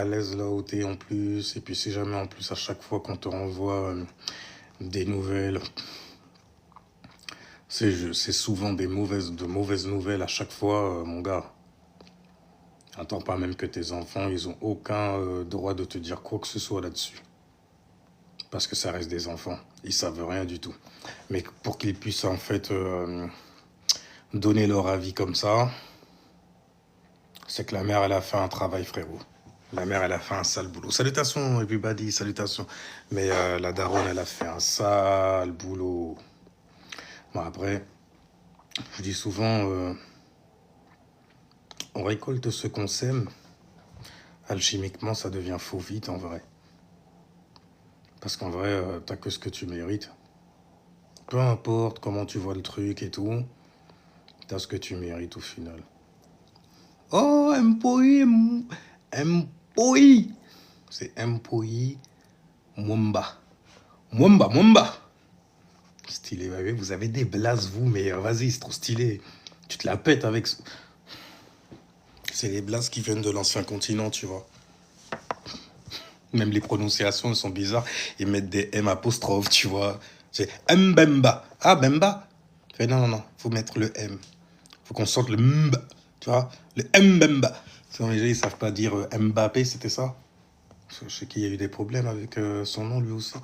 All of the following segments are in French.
à l'aise là où t'es en plus. Et puis si jamais en plus à chaque fois qu'on te renvoie des nouvelles, c'est souvent de mauvaises nouvelles à chaque fois, mon gars. Attends pas même que tes enfants, ils ont aucun droit de te dire quoi que ce soit là-dessus. Parce que ça reste des enfants. Ils savent rien du tout. Mais pour qu'ils puissent en fait donner leur avis comme ça, c'est que la mère, elle a fait un travail, frérot. La mère, elle a fait un sale boulot. Salutations, everybody, salutations. Mais la daronne, elle a fait un sale boulot. Bon, après, je dis souvent, on récolte ce qu'on sème. Alchimiquement, ça devient faux vite, en vrai. Parce qu'en vrai, t'as que ce que tu mérites. Peu importe comment tu vois le truc et tout, t'as ce que tu mérites au final. Oh, Mpoi, Mpoi. C'est Mpoi Mwamba. Mwamba. Stylé, ouais, vous avez des blases, vous, mais vas-y, c'est trop stylé. Tu te la pètes avec... C'est les blases qui viennent de l'ancien continent, tu vois. Même les prononciations, elles sont bizarres. Ils mettent des M apostrophes, tu vois. C'est Mbemba. Ah, Bemba. Fait non. Faut mettre le M. Faut qu'on sorte le Mba. Tu vois. Le Mbemba. Les gens, ils savent pas dire Mbappé, c'était ça. Je sais qu'il y a eu des problèmes avec son nom, lui aussi.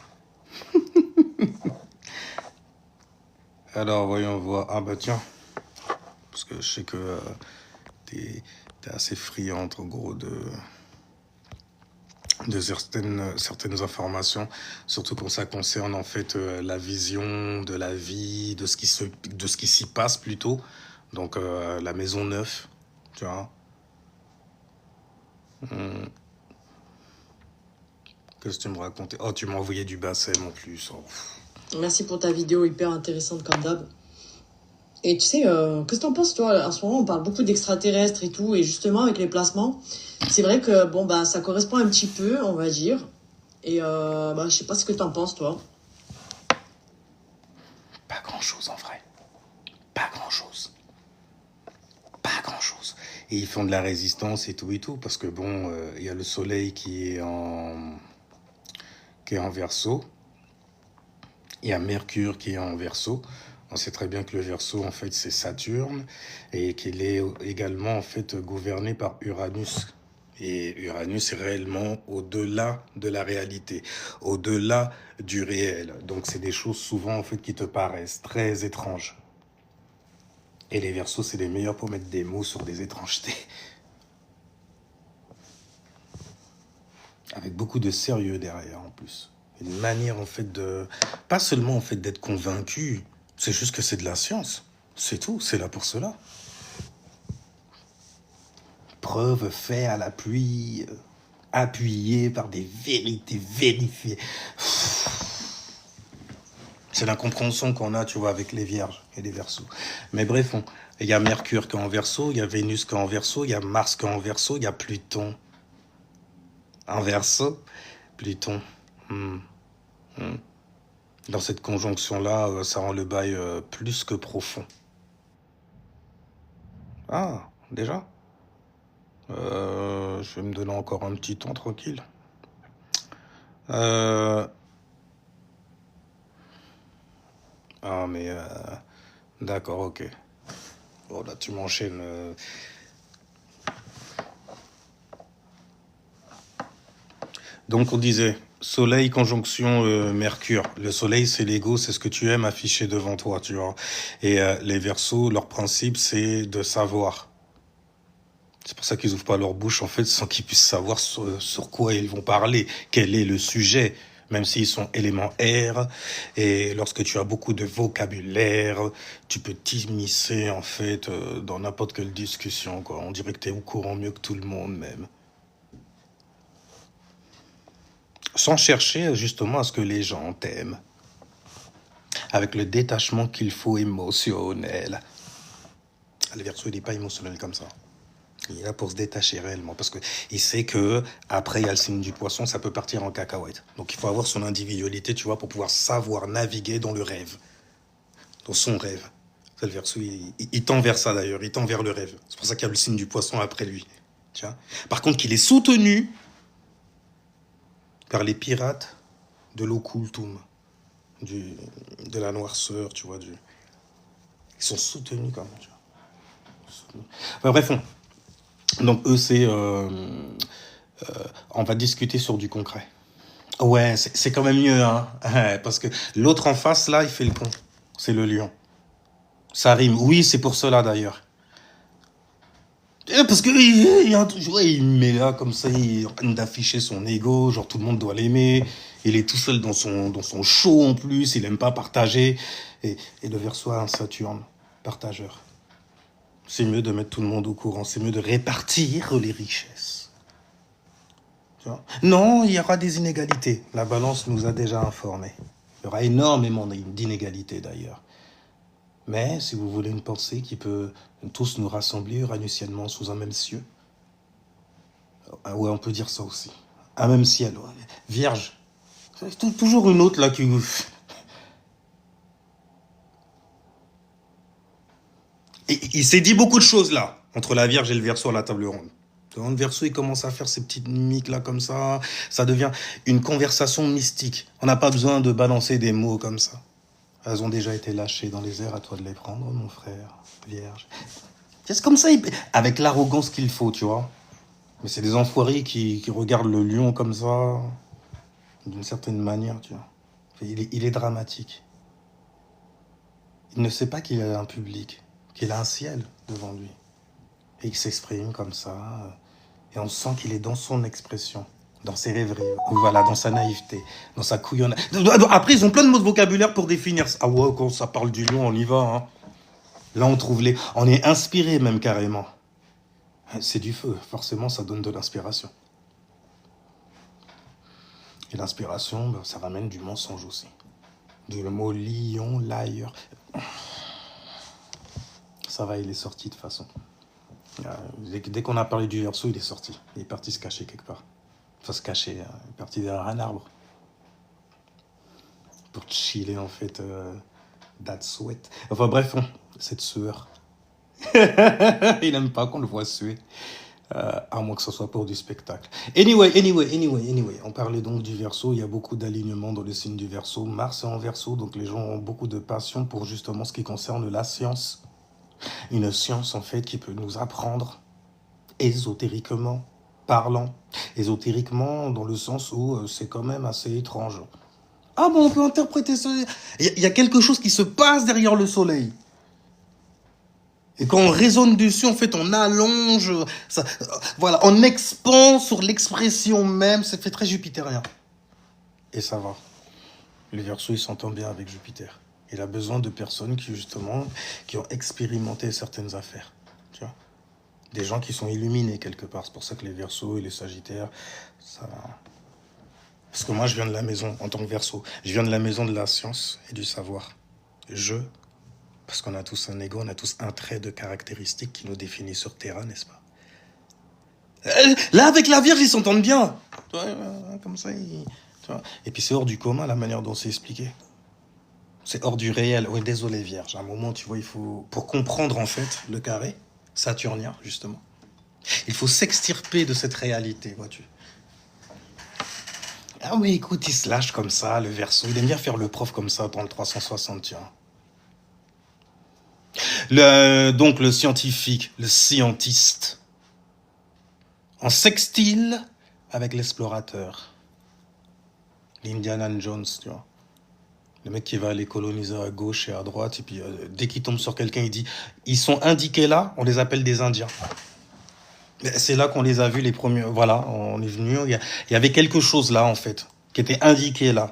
Alors, voyons voir. Ah, bah tiens. Parce que je sais que t'es assez friande, en gros, de certaines informations, surtout quand ça concerne en fait la vision de la vie, de ce qui s'y passe plutôt. Donc la maison neuve, tu vois. Qu'est-ce que tu me racontais? Oh, tu m'as envoyé du basset en plus. Oh. Merci pour ta vidéo hyper intéressante comme d'hab. Et tu sais, qu'est-ce que t'en penses, toi? En ce moment, on parle beaucoup d'extraterrestres et tout, et justement, avec les placements, c'est vrai que, bon, bah, ça correspond un petit peu, on va dire. Et, bah, je sais pas ce que t'en penses, toi. Pas grand-chose en vrai. Pas grand-chose. Pas grand-chose. Et ils font de la résistance et tout, parce que bon, il y a le soleil qui est en Verseau. Il y a Mercure qui est en Verseau. On sait très bien que le Verseau, en fait, c'est Saturne et qu'il est également, en fait, gouverné par Uranus. Et Uranus est réellement au-delà de la réalité, au-delà du réel. Donc, c'est des choses souvent, en fait, qui te paraissent très étranges. Et les Verseaux, c'est les meilleurs pour mettre des mots sur des étrangetés. Avec beaucoup de sérieux derrière, en plus. Une manière, en fait, de... Pas seulement, en fait, d'être convaincu. C'est juste que c'est de la science. C'est tout. C'est là pour cela. Preuve faite à la pluie, appuyée par des vérités vérifiées. C'est l'incompréhension qu'on a, tu vois, avec les vierges et les verseaux. Mais bref, il y a Mercure qui est en verseau, il y a Vénus qui est en verseau, il y a Mars qui est en verseau, il y a Pluton en verseau. Pluton. Dans cette conjonction-là, ça rend le bail plus que profond. Ah, déjà je vais me donner encore un petit temps tranquille. Ah, mais... d'accord, ok. Bon, là, tu m'enchaînes. Donc, on disait, Soleil conjonction Mercure. Le Soleil, c'est l'ego, c'est ce que tu aimes afficher devant toi, tu vois. Et les Verseaux, leur principe, c'est de savoir. C'est pour ça qu'ils ouvrent pas leur bouche, en fait, sans qu'ils puissent savoir sur quoi ils vont parler, quel est le sujet, même s'ils sont éléments air. Et lorsque tu as beaucoup de vocabulaire, tu peux t'immiscer, en fait, dans n'importe quelle discussion, quoi. On dirait que tu es au courant mieux que tout le monde, même. Sans chercher, justement, à ce que les gens t'aiment. Avec le détachement qu'il faut émotionnel. Le Verseau, il n'est pas émotionnel comme ça. Il est là pour se détacher réellement, parce qu'il sait que après il y a le signe du poisson, ça peut partir en cacahuète. Donc il faut avoir son individualité, tu vois, pour pouvoir savoir naviguer dans le rêve, dans son rêve. C'est le Verseau, il tend vers ça d'ailleurs, il tend vers le rêve. C'est pour ça qu'il y a le signe du poisson après lui. Tu vois. Par contre, qu'il est soutenu par les pirates de l'occultum, de la noirceur, tu vois. Ils sont soutenus quand même, tu vois. Soutenus. Enfin, bref, donc eux, c'est... on va discuter sur du concret. Ouais, c'est quand même mieux, hein. Parce que l'autre en face, là, il fait le con. C'est le lion. Ça rime. Oui, c'est pour cela, d'ailleurs. Parce que il y a un truc, ouais, il met là comme ça, il est en train d'afficher son ego, genre tout le monde doit l'aimer. Il est tout seul dans son show en plus, il aime pas partager. Et le Verseau a un Saturne, partageur. C'est mieux de mettre tout le monde au courant, c'est mieux de répartir les richesses. Tu vois? Non, il y aura des inégalités. La balance nous a déjà informés. Il y aura énormément d'inégalités d'ailleurs. Mais si vous voulez une pensée qui peut tous nous rassembler uranutiennement sous un même cieux, ouais, on peut dire ça aussi. Un même ciel, ouais. Vierge. C'est toujours une autre là qui... Et, il s'est dit beaucoup de choses là, entre la Vierge et le Verseau à la table ronde. Quand le Verseau, il commence à faire ses petites mimiques là comme ça devient une conversation mystique. On n'a pas besoin de balancer des mots comme ça. Elles ont déjà été lâchées dans les airs, à toi de les prendre, mon frère, Vierge. C'est comme ça, avec l'arrogance qu'il faut, tu vois. Mais c'est des enfoirés qui regardent le lion comme ça, d'une certaine manière, tu vois. Il est dramatique. Il ne sait pas qu'il a un public, qu'il a un ciel devant lui. Et il s'exprime comme ça. Et on sent qu'il est dans son expression, dans ses rêveries, voilà, dans sa naïveté, dans sa couillonnade. Après, ils ont plein de mots de vocabulaire pour définir ça. Ah ouais, quand ça parle du lion, on y va, hein. Là, on trouve les... On est inspiré même carrément. C'est du feu, forcément, ça donne de l'inspiration. Et l'inspiration, ben, ça ramène du mensonge aussi. Le mot lion, liar. Ça va, il est sorti de toute façon. Dès qu'on a parlé du Verseau, il est sorti. Il est parti se cacher quelque part. Enfin, se cacher, il est parti derrière un arbre. Pour chiller, en fait, that sweat. Enfin, bref, cette sueur. Il n'aime pas qu'on le voit suer. À moins que ce soit pour du spectacle. Anyway. On parlait donc du Verseau. Il y a beaucoup d'alignements dans le signe du Verseau. Mars est en Verseau, donc les gens ont beaucoup de passion pour justement ce qui concerne la science. Une science, en fait, qui peut nous apprendre, ésotériquement parlant. Ésotériquement, dans le sens où c'est quand même assez étrange. Ah bon, on peut interpréter ça. Il y a quelque chose qui se passe derrière le soleil. Et quand on raisonne dessus, en fait, on allonge, ça, voilà, on expand sur l'expression même, ça fait très jupitérien. Et ça va. Le Verseau, il s'entend bien avec Jupiter. Il a besoin de personnes qui, justement, qui ont expérimenté certaines affaires. Tu vois ? Des gens qui sont illuminés quelque part. C'est pour ça que les Verseaux et les Sagittaires, ça... Parce que moi, je viens de la maison, en tant que Verseau, je viens de la maison de la science et du savoir. Parce qu'on a tous un ego, on a tous un trait de caractéristique qui nous définit sur Terra, n'est-ce pas ? Là, avec la Vierge, ils s'entendent bien. Tu vois, comme ça, tu vois. Et puis c'est hors du commun, la manière dont c'est expliqué. C'est hors du réel. Oui, désolé, Vierge. À un moment, tu vois, il faut... Pour comprendre, en fait, le carré saturnien, justement, il faut s'extirper de cette réalité, vois-tu. Ah oui, écoute, il se lâche comme ça, le Verseau. Il aime bien faire le prof comme ça, dans le 360, tiens. Donc, le scientifique, le scientiste, en sextile avec l'explorateur. L'Indiana Jones, tu vois. Le mec qui va aller coloniser à gauche et à droite, et puis dès qu'il tombe sur quelqu'un, il dit « Ils sont indiqués là, on les appelle des Indiens. » C'est là qu'on les a vus les premiers. Voilà, on est venu. Il y avait quelque chose là, en fait, qui était indiqué là.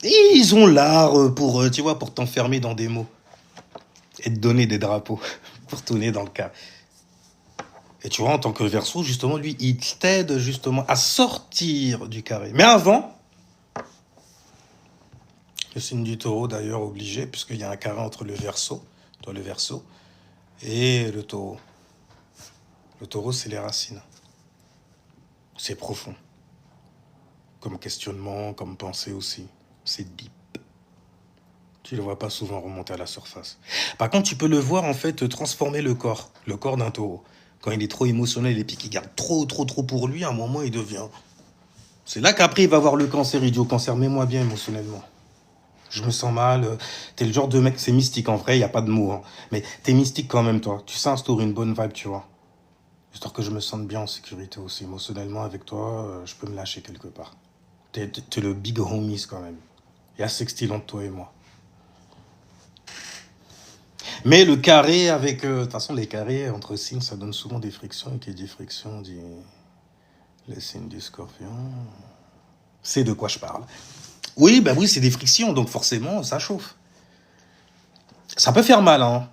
Et ils ont l'art pour, tu vois, pour t'enfermer dans des mots. Et te donner des drapeaux pour tourner dans le cas. Et tu vois, en tant que Verseau, justement, lui, il t'aide justement à sortir du carré. Mais avant, le signe du Taureau, d'ailleurs, obligé, puisqu'il y a un carré entre le Verseau et le Taureau. Le Taureau, c'est les racines. C'est profond. Comme questionnement, comme pensée aussi. C'est deep. Tu le vois pas souvent remonter à la surface. Par contre, tu peux le voir, en fait, transformer le corps d'un taureau. Quand il est trop émotionnel et puis qu'il garde trop pour lui, à un moment, il devient C'est là qu'après, il va avoir le cancer, idiot. Cancer, mets-moi bien émotionnellement. Je me sens mal. T'es le genre de mec, c'est mystique en vrai, il n'y a pas de mots. Hein. Mais t'es mystique quand même, toi. Tu sais instaurer une bonne vibe, tu vois. Histoire que je me sente bien en sécurité aussi. Émotionnellement, avec toi, je peux me lâcher quelque part. T'es le big homies quand même. Il y a sextile entre toi et moi. Mais le carré avec... De toute façon, les carrés entre signes, ça donne souvent des frictions. Et qui dit friction, dit... Les signes du scorpion... C'est de quoi je parle. Oui, bah oui, c'est des frictions, donc forcément, ça chauffe. Ça peut faire mal, hein.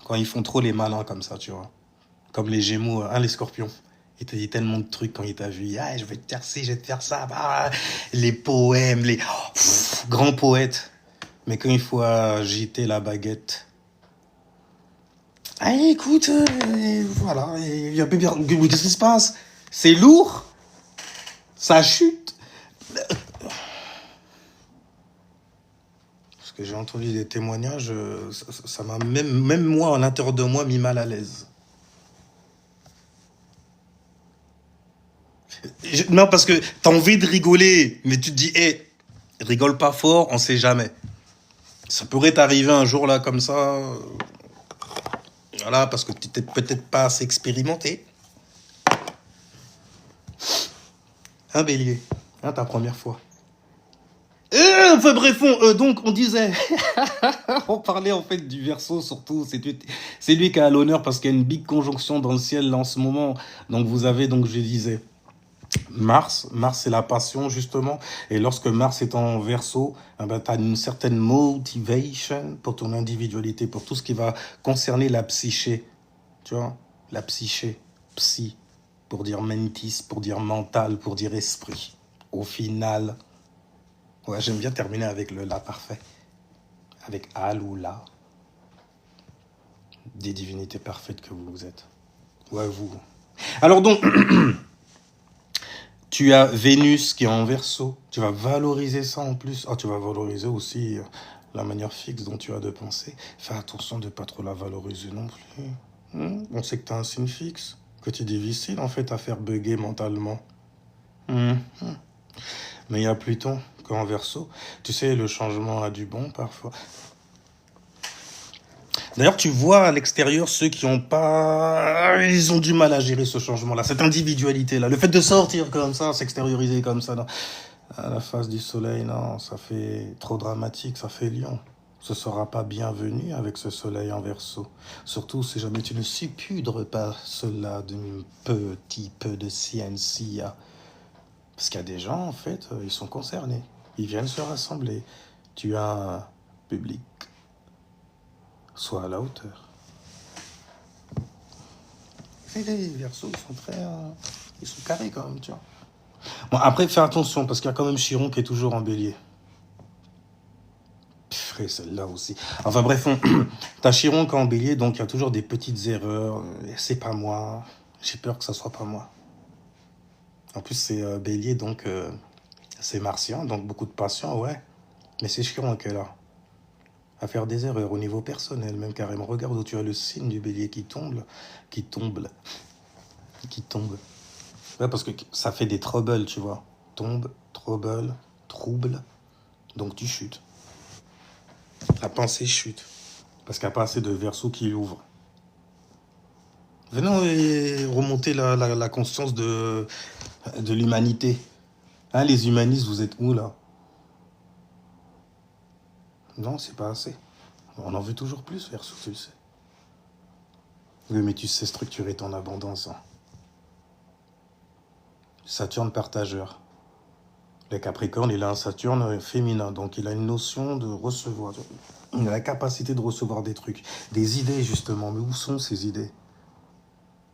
Quand ils font trop les malins comme ça, tu vois. Comme les Gémeaux, hein, les Scorpions. Il te dit tellement de trucs quand il t'a vu. Ah, je vais te faire ci, je vais te faire ça. Bah, les poèmes, les grands poètes. Mais quand il faut agiter la baguette. Ah, écoute, voilà. Qu'est-ce qui se passe? C'est lourd. Ça chute. Parce que j'ai entendu des témoignages, ça m'a même moi, à l'intérieur de moi, mis mal à l'aise. Non, parce que t'as envie de rigoler, mais tu te dis, hé, rigole pas fort, on sait jamais. Ça pourrait t'arriver un jour là comme ça, voilà, parce que tu t'es peut-être pas assez expérimenté. Un bélier, hein, ta première fois. Enfin bref, donc on disait, on parlait en fait du Verseau surtout, c'est lui qui a l'honneur parce qu'il y a une big conjonction dans le ciel là, en ce moment. Donc vous avez, donc je disais, Mars c'est la passion justement, et lorsque Mars est en Verseau, tu as une certaine motivation pour ton individualité, pour tout ce qui va concerner la psyché, tu vois, la psyché, psy, pour dire mentis, pour dire mental, pour dire esprit. Au final, ouais, j'aime bien terminer avec le la parfait, avec al ou la, des divinités parfaites que vous êtes. Ouais, vous. Alors donc, tu as Vénus qui est en Verseau. Tu vas valoriser ça en plus. Ah, tu vas valoriser aussi la manière fixe dont tu as de penser. Fais attention de ne pas trop la valoriser non plus. On sait que tu as un signe fixe, que tu es difficile en fait à faire bugger mentalement. Mais il y a Pluton qui est en Verseau. Tu sais, le changement a du bon parfois. D'ailleurs, tu vois à l'extérieur ceux qui ont pas... Ils ont du mal à gérer ce changement-là, cette individualité-là. Le fait de sortir comme ça, s'extérioriser comme ça, à la face du soleil, non, ça fait trop dramatique, ça fait lion. Ce ne sera pas bienvenu avec ce soleil en Verseau. Surtout si jamais tu ne suppudres pas cela d'un petit peu de scientia. Parce qu'il y a des gens, en fait, ils sont concernés. Ils viennent se rassembler. Tu as un public. Sois à la hauteur. Les Verseaux, ils sont très... ils sont carrés quand même, tu vois. Bon, après, fais attention, parce qu'il y a quand même Chiron qui est toujours en bélier. Frère, celle-là aussi. Enfin bref, t'as Chiron qui est en bélier, donc il y a toujours des petites erreurs. C'est pas moi. J'ai peur que ça soit pas moi. En plus, c'est bélier, donc c'est martien, donc beaucoup de patience, ouais. Mais c'est Chiron qui est là. À faire des erreurs au niveau personnel, même carrément. Regarde où tu as le signe du bélier qui tombe. Ouais, parce que ça fait des troubles, tu vois. Tombe, trouble. Donc tu chutes. La pensée chute. Parce qu'il n'y a pas assez de Verseau qui l'ouvre. Venons remonter la conscience de l'humanité. Hein, les humanistes, vous êtes où là? Non, c'est pas assez. On en veut toujours plus, Verseau, tu le sais. Oui, mais tu sais structurer ton abondance. Hein. Saturne partageur. Le Capricorne, il a un Saturne féminin, donc il a une notion de recevoir. Il a la capacité de recevoir des trucs, des idées justement. Mais où sont ces idées?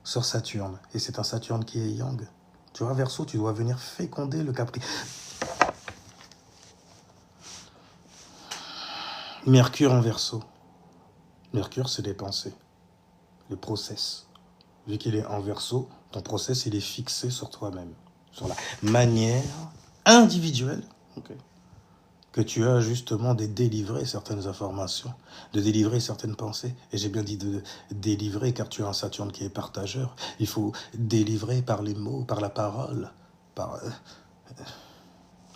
Sur Saturne. Et c'est un Saturne qui est yang. Tu vois, Verseau, tu dois venir féconder le Capricorne. Mercure en Verseau. Mercure, c'est des pensées. Le process. Vu qu'il est en Verseau, ton process, il est fixé sur toi-même. Sur la manière individuelle que tu as justement de délivrer certaines informations, de délivrer certaines pensées. Et j'ai bien dit de délivrer, car tu as un Saturne qui est partageur. Il faut délivrer par les mots, par la parole. Par,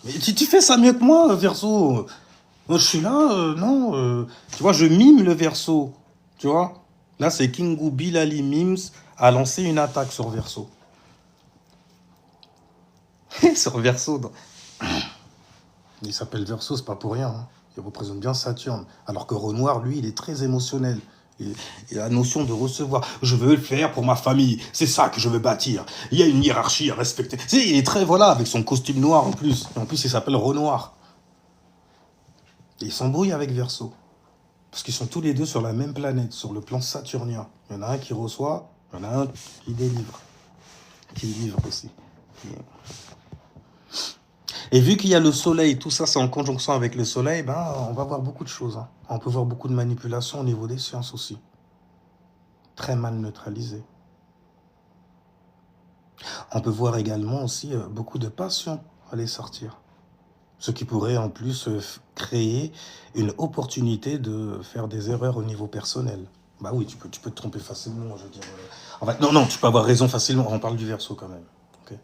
mais tu fais ça mieux que moi, Verseau. Moi, je suis là, non. Tu vois, je mime le Verseau. Tu vois? Là, c'est Kingu Bilali Mims a lancé une attaque sur Verseau. Sur Verseau. Il s'appelle Verseau, c'est pas pour rien. Hein. Il représente bien Saturne. Alors que Renoir, lui, il est très émotionnel. Il a la notion de recevoir. Je veux le faire pour ma famille. C'est ça que je veux bâtir. Il y a une hiérarchie à respecter. Tu sais, il est très, voilà, avec son costume noir en plus. Et en plus, il s'appelle Renoir. Et il s'embrouille avec Verseau. Parce qu'ils sont tous les deux sur la même planète, sur le plan saturnien. Il y en a un qui reçoit, il y en a un qui délivre. Qui livre aussi. Et vu qu'il y a le soleil, tout ça c'est en conjonction avec le soleil, ben, on va voir beaucoup de choses. Hein. On peut voir beaucoup de manipulations au niveau des sciences aussi. Très mal neutralisées. On peut voir également aussi beaucoup de passion aller sortir. Ce qui pourrait en plus créer une opportunité de faire des erreurs au niveau personnel. Bah oui, tu peux te tromper facilement, je veux dire. En fait, non, tu peux avoir raison facilement. On parle du Verseau quand même. Okay,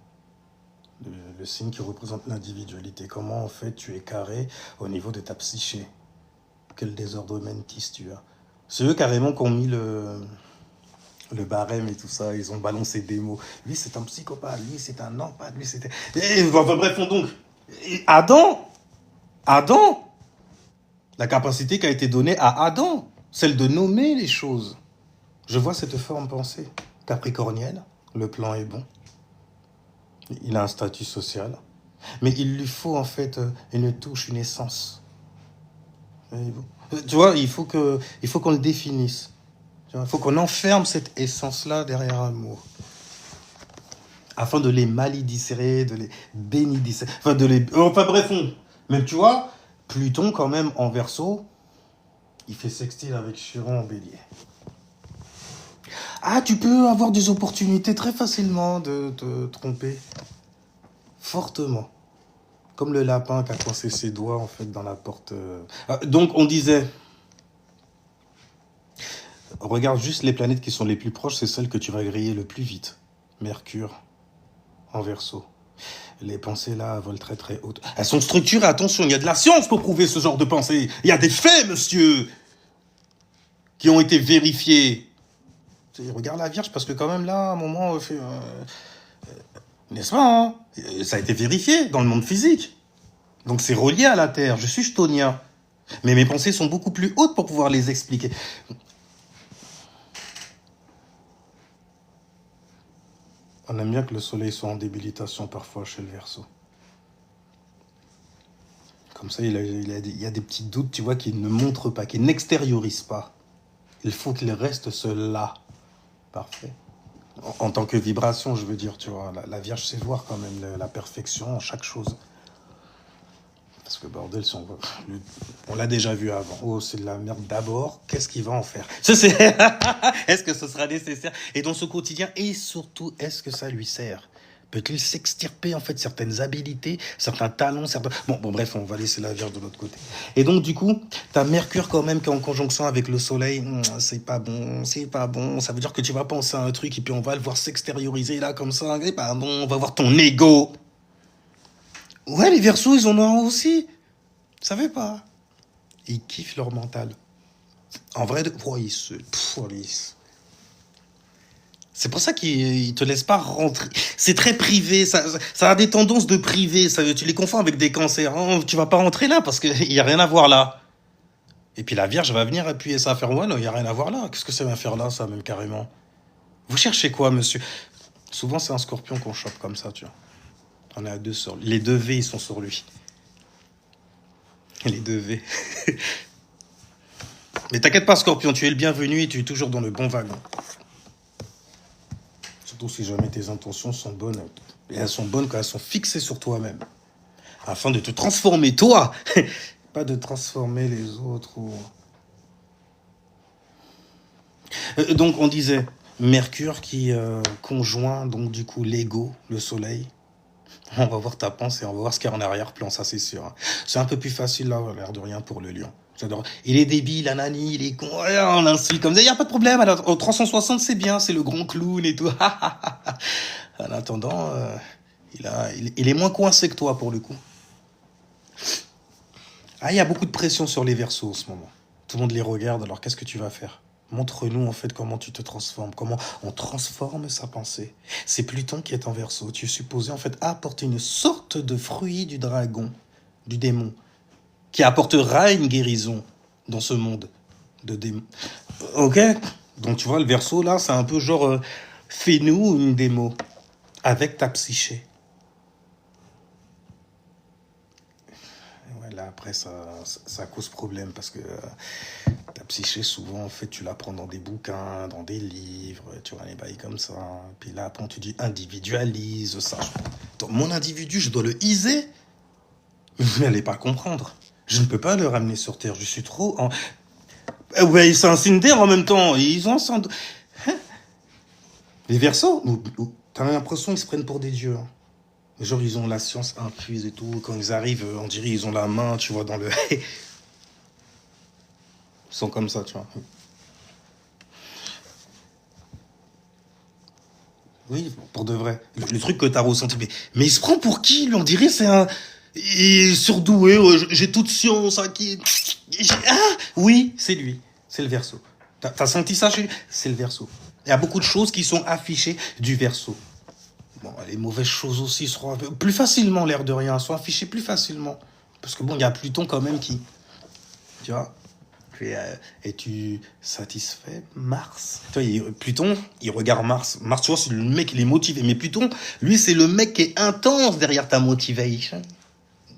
le signe qui représente l'individualité. Comment en fait tu es carré au niveau de ta psyché. Quel désordre mentis tu as. C'est eux carrément qui ont mis le barème et tout ça. Ils ont balancé des mots. Lui c'est un psychopathe, lui c'est un empathe, lui c'était... Enfin bref, donc... Adam, la capacité qui a été donnée à Adam, celle de nommer les choses. Je vois cette forme pensée capricornienne, le plan est bon. Il a un statut social, mais il lui faut en fait une touche, une essence. Tu vois, il faut qu'on le définisse. Il faut qu'on enferme cette essence-là derrière un mot. Afin de les malidicérer, de les bénidicérer, enfin bref, même tu vois, Pluton quand même en Verseau, il fait sextile avec Chiron en Bélier. Ah, tu peux avoir des opportunités très facilement de te tromper. Fortement. Comme le lapin qui a coincé ses doigts en fait dans la porte. Donc on disait, regarde juste les planètes qui sont les plus proches, c'est celles que tu vas griller le plus vite. Mercure en Verseau. Les pensées là volent très très hautes. Elles sont structurées, attention, il y a de la science pour prouver ce genre de pensée. Il y a des faits, monsieur, qui ont été vérifiés. Regarde la Vierge, parce que quand même là, à un moment, n'est-ce pas, hein, ça a été vérifié dans le monde physique. Donc c'est relié à la Terre. Je suis chthonien. Mais mes pensées sont beaucoup plus hautes pour pouvoir les expliquer. On aime bien que le soleil soit en débilitation parfois chez le Verseau. Comme ça, il y a des petits doutes, tu vois, qu'il ne montre pas, qu'il n'extériorise pas. Il faut qu'il reste cela. Parfait. En tant que vibration, je veux dire, tu vois, la Vierge sait voir quand même la perfection en chaque chose. Parce que bordel, on l'a déjà vu avant. Oh, c'est de la merde d'abord. Qu'est-ce qu'il va en faire? Est-ce que ce sera nécessaire? Et dans ce quotidien, et surtout, est-ce que ça lui sert? Peut-il s'extirper en fait certaines habilités, certains talents, certains... Bon, bref, on va laisser la Vierge de l'autre côté. Et donc, du coup, t'as Mercure quand même qui est en conjonction avec le Soleil. C'est pas bon, c'est pas bon. Ça veut dire que tu vas penser à un truc et puis on va le voir s'extérioriser là comme ça. C'est pas bon, on va voir ton ego. Ouais, les Verseaux, ils en ont aussi. Tu savais pas? Ils kiffent leur mental. En vrai, c'est pour ça qu'ils te laissent pas rentrer. C'est très privé, ça a des tendances de privé. Tu les confonds avec des cancers. Hein. Tu vas pas rentrer là parce qu'il y a rien à voir là. Et puis la Vierge va venir appuyer ça, faire ouais, non, il y a rien à voir là. Qu'est-ce que ça va faire là, ça, même carrément? Vous cherchez quoi, monsieur? Souvent, c'est un scorpion qu'on chope comme ça, tu vois. On est à deux sur lui. Les deux V, ils sont sur lui. Les deux V. Mais t'inquiète pas, Scorpion, tu es le bienvenu et tu es toujours dans le bon wagon. Surtout si jamais tes intentions sont bonnes. Et elles sont bonnes quand elles sont fixées sur toi-même. Afin de te transformer, toi. Pas de transformer les autres. Donc, on disait, Mercure qui conjoint, donc du coup, l'ego, le soleil. On va voir ta pensée, on va voir ce qu'il y a en arrière-plan, ça c'est sûr. C'est un peu plus facile, là, l'air de rien, pour le lion. J'adore. Il est débile, Anani, il est con, on l'insulte comme ça, il n'y a pas de problème. Alors, au 360, c'est bien, c'est le grand clown et tout. En attendant, Il est moins coincé que toi, pour le coup. Ah, il y a beaucoup de pression sur les Verseaux en ce moment. Tout le monde les regarde, alors qu'est-ce que tu vas faire? Montre-nous en fait comment tu te transformes, comment on transforme sa pensée. C'est Pluton qui est en Verseau. Tu es supposé en fait apporter une sorte de fruit du dragon, du démon, qui apportera une guérison dans ce monde de démons. Ok? Donc tu vois, le Verseau là, c'est un peu genre fais-nous une démo avec ta psyché. Ouais, là après ça cause problème parce que ta psyché, souvent, en fait, tu la prends dans des bouquins, dans des livres, tu vois, les bails comme ça. Puis là, après, tu dis individualise ça. Donc, mon individu, je dois le iser. Mais vous n'allez pas comprendre. Je ne peux pas le ramener sur Terre. Je suis trop en... Ouais, c'est un signe d'air en même temps. Ils ont... Hein? Les Verseaux, t'as l'impression qu'ils se prennent pour des dieux. Hein. Genre, ils ont la science infuse et tout. Quand ils arrivent, on dirait ils ont la main, tu vois, dans le... Ils sont comme ça, tu vois. Oui, pour de vrai. Le truc que t'as ressenti. Mais il se prend pour qui, lui? On dirait c'est un... Il est surdoué, j'ai toute science acquis. Ah, oui, c'est lui. C'est le Verseau. T'as senti ça chez lui? C'est le Verseau. Il y a beaucoup de choses qui sont affichées du Verseau. Bon, les mauvaises choses aussi seront plus facilement, l'air de rien, sont affichées plus facilement. Parce que bon, il y a Pluton quand même qui... Tu vois? Es-tu satisfait, Mars? Toi, Pluton, il regarde Mars. Mars, tu vois, c'est le mec, il est motivé. Mais Pluton, lui, c'est le mec qui est intense derrière ta motivation.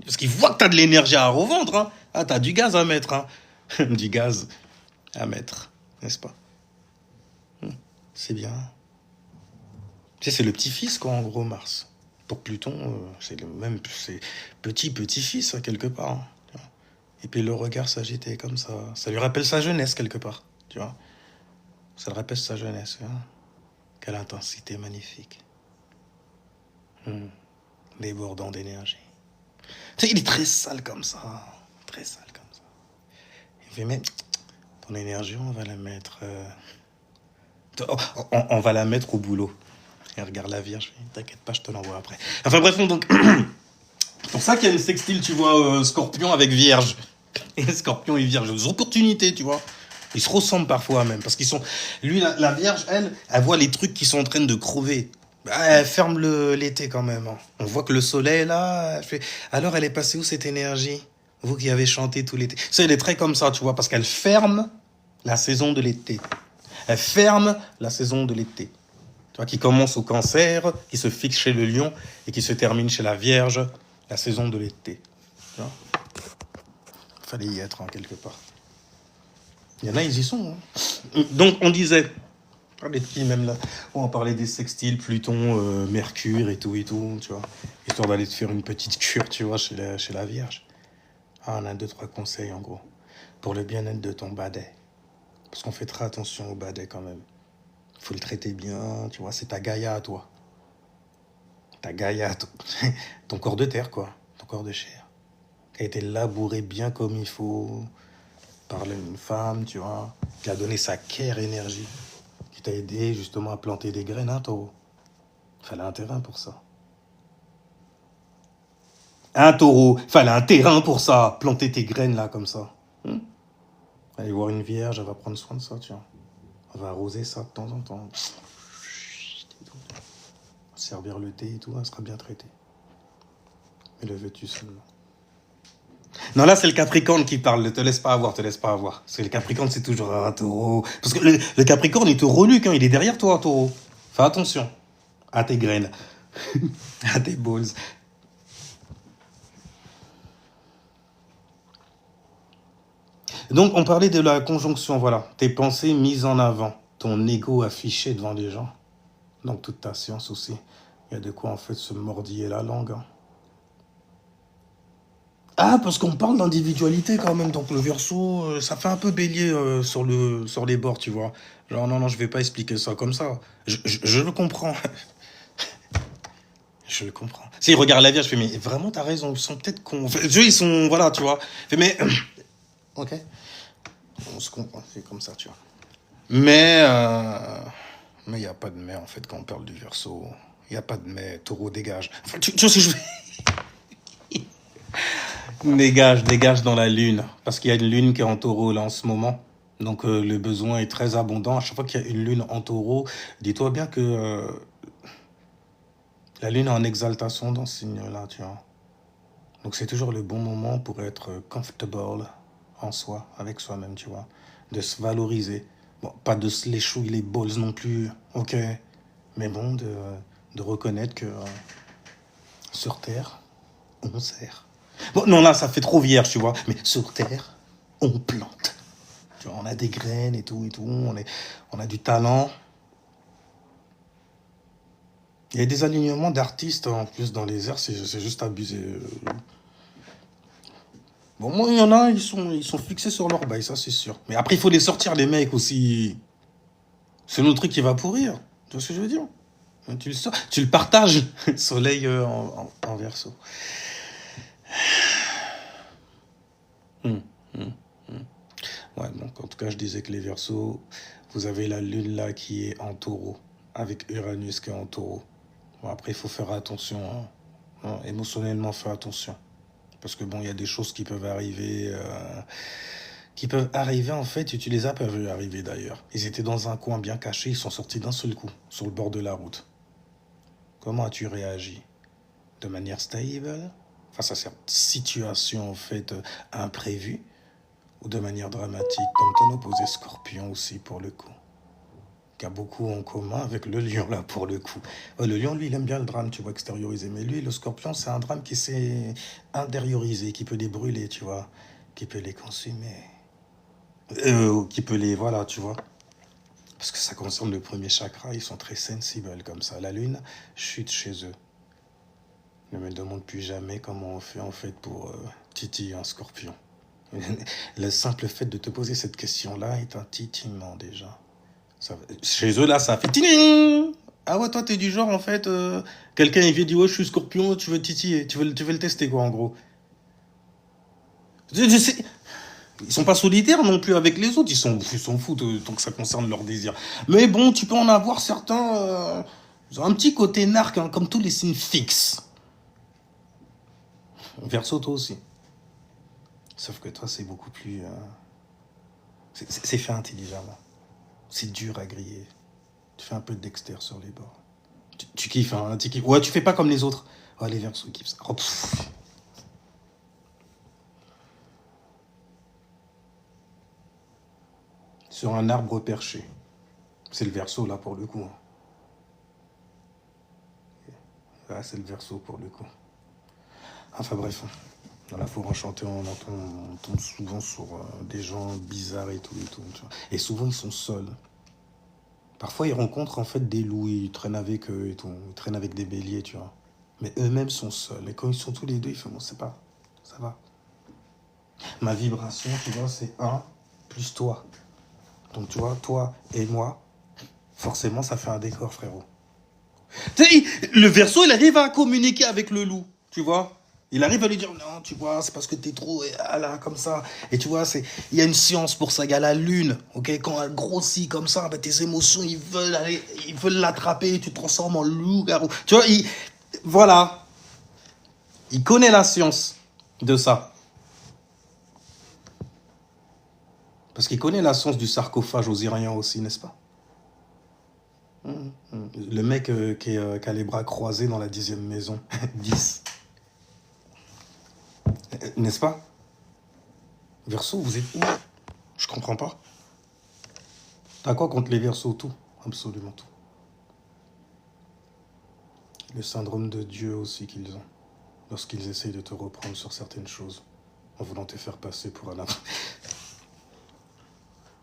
Parce qu'il voit que t'as de l'énergie à revendre. Hein. Ah, t'as du gaz à mettre. Hein. Du gaz à mettre, n'est-ce pas? C'est bien. Tu sais, c'est le petit-fils, quoi, en gros, Mars. Pour Pluton, c'est le même... C'est petit-petit-fils, hein, quelque part. Hein. Et puis le regard s'agitait comme ça. Ça lui rappelle sa jeunesse, quelque part. Tu vois? Ça le rappelle sa jeunesse. Hein. Quelle intensité magnifique. Débordant d'énergie. Tu sais, il est très sale comme ça. Très sale comme ça. Il fait, mais ton énergie, on va la mettre... on va la mettre au boulot. Et regarde la Vierge. T'inquiète pas, je te l'envoie après. Enfin bref, donc... C'est pour ça qu'il y a une sextile, tu vois, Scorpion avec Vierge. Et Scorpion et Vierge, des opportunités, tu vois. Ils se ressemblent parfois même, parce qu'ils sont... Lui, la Vierge, elle voit les trucs qui sont en train de crever. Elle ferme l'été quand même. Hein. On voit que le soleil, là, elle fait... Alors, elle est passée où, cette énergie? Vous qui avez chanté tout l'été. Ça, elle est très comme ça, tu vois, parce qu'elle ferme la saison de l'été. Elle ferme la saison de l'été. Tu vois, qui commence au Cancer, qui se fixe chez le Lion, et qui se termine chez la Vierge, la saison de l'été. Tu vois? Fallait y être, hein, quelque part. Il y en a, ils y sont. Hein. Donc, on disait, on parlait de qui même là? On parlait des sextiles, Pluton, Mercure et tout, tu vois. Histoire d'aller te faire une petite cure, tu vois, chez la Vierge. Ah, on a 2-3 conseils, en gros. Pour le bien-être de ton badet. Parce qu'on fait très attention au badet, quand même. Faut le traiter bien, tu vois, c'est ta Gaïa à toi. Ta Gaïa, ton corps de terre, quoi. Ton corps de chair. Qui a été labouré bien comme il faut... par une femme, tu vois, qui a donné sa care énergie, qui t'a aidé justement à planter des graines, hein, taureau. Fallait un terrain pour ça. Un taureau, fallait un terrain pour ça. Planter tes graines là, comme ça. Allez voir une vierge, elle va prendre soin de ça, tu vois. Elle va arroser ça de temps en temps. Servir le thé et tout, elle sera bien traitée. Mais le veux-tu seulement? Non, là, c'est le Capricorne qui parle. Ne te laisse pas avoir, te laisse pas avoir. Parce que le Capricorne, c'est toujours un taureau. Parce que le Capricorne, il te reluque, hein, il est derrière toi, taureau. Fais attention à tes graines, à tes balls. Donc, on parlait de la conjonction, voilà. Tes pensées mises en avant. Ton ego affiché devant les gens. Donc, toute ta science aussi. Il y a de quoi, en fait, se mordiller la langue, hein. Ah, parce qu'on parle d'individualité quand même, donc le Verseau, ça fait un peu bélier sur les bords, tu vois. Genre, non, je vais pas expliquer ça comme ça. Je le comprends. Je le comprends. Si, regarde la Vierge, je fais, mais vraiment, t'as raison, ils sont peut-être cons. Enfin, eux, ils sont, voilà, tu vois. Je fais, mais, ok. On se comprend, c'est comme ça, tu vois. Mais il n'y a pas de mais, en fait, quand on parle du Verseau. Il n'y a pas de mais, taureau, dégage. Enfin, tu vois ce que je veux. Dégage dans la lune. Parce qu'il y a une lune qui est en taureau là en ce moment. Donc le besoin est très abondant. À chaque fois qu'il y a une lune en taureau, dis-toi bien que la lune est en exaltation dans ce signe-là, tu vois. Donc c'est toujours le bon moment pour être comfortable en soi, avec soi-même, tu vois. De se valoriser. Bon, pas de se léchouiller les balls non plus, ok. Mais bon, de reconnaître que sur Terre, on sert. Bon, non, là, ça fait trop vierge, tu vois. Mais sur Terre, on plante. Tu vois, on a des graines et tout, on a du talent. Il y a des alignements d'artistes en plus dans les airs, c'est juste abusé. Bon, moi, il y en a, ils sont fixés sur leur bail, ça c'est sûr. Mais après, il faut les sortir, les mecs aussi. C'est notre truc qui va pourrir. Tu vois ce que je veux dire? Tu le sors, tu le partages. Soleil en verso. Hum, hum. Ouais, donc en tout cas, je disais que les versos, vous avez la lune là qui est en taureau, avec Uranus qui est en taureau. Bon, après, il faut faire attention, hein. Hein, émotionnellement, faire attention. Parce que bon, il y a des choses qui peuvent arriver, en fait, et tu les as pas vues arriver d'ailleurs. Ils étaient dans un coin bien caché, ils sont sortis d'un seul coup, sur le bord de la route. Comment as-tu réagi? De manière stable, face à cette situation en fait imprévue, ou de manière dramatique, comme ton opposé Scorpion aussi pour le coup, qui a beaucoup en commun avec le lion là pour le coup. Le lion, lui, il aime bien le drame, tu vois, extérioriser. Mais lui, le Scorpion, c'est un drame qui s'est intériorisé, qui peut les brûler, tu vois, qui peut les consumer, qui peut les, voilà, tu vois. Parce que ça concerne le premier chakra, ils sont très sensibles comme ça. La lune chute chez eux. Ne me demande plus jamais comment on fait en fait pour titiller un scorpion. Le simple fait de te poser cette question-là est un titillement déjà. Ça, chez eux, là, ça fait tiling. Ah ouais, toi, t'es du genre, en fait, quelqu'un, il vient dire, ouais, je suis scorpion, tu veux titiller, tu veux le tester, quoi, en gros. Ils sont pas solitaires non plus avec les autres, ils s'en foutent tant que ça concerne leur désir. Mais bon, tu peux en avoir certains, ils ont un petit côté narc, hein, comme tous les signes fixes. Verseau, toi aussi. Sauf que toi, c'est beaucoup plus... c'est fait intelligemment. C'est dur à griller. Tu fais un peu de Dexter sur les bords. Tu kiffes, hein, tu kiffes. Ouais, tu fais pas comme les autres. Ouais, les Verseaux kiffent ça. Oh, sur un arbre perché. C'est le Verseau, là, pour le coup. Hein. Là, c'est le Verseau, pour le coup. Enfin, bref. Dans la forêt enchantée, on tombe souvent sur des gens bizarres et tout. Tu vois. Et souvent, ils sont seuls. Parfois, ils rencontrent en fait des loups, ils traînent avec eux et tout. Ils traînent avec des béliers, tu vois. Mais eux-mêmes sont seuls. Et quand ils sont tous les deux, ils font, bon, c'est pas, ça va. Ma vibration, tu vois, c'est 1 plus toi. Donc, tu vois, toi et moi, forcément, ça fait un décor, frérot. Tu sais, le Verseau, il arrive à communiquer avec le loup, tu vois. Il arrive à lui dire, non, tu vois, c'est parce que t'es trop, là, comme ça. Et tu vois, il y a une science pour ça, il y a la lune, ok. Quand elle grossit comme ça, ben, tes émotions, ils veulent l'attraper, tu te transformes en loup-garou. Tu vois, voilà. Il connaît la science de ça. Parce qu'il connaît la science du sarcophage osirien aussi, n'est-ce pas? Le mec qui a les bras croisés dans la 10e maison. 10. N'est-ce pas? Verseau, vous êtes où? Je comprends pas. T'as quoi contre les Verseaux? Tout. Absolument tout. Le syndrome de Dieu aussi qu'ils ont. Lorsqu'ils essayent de te reprendre sur certaines choses. En voulant te faire passer pour un abruti.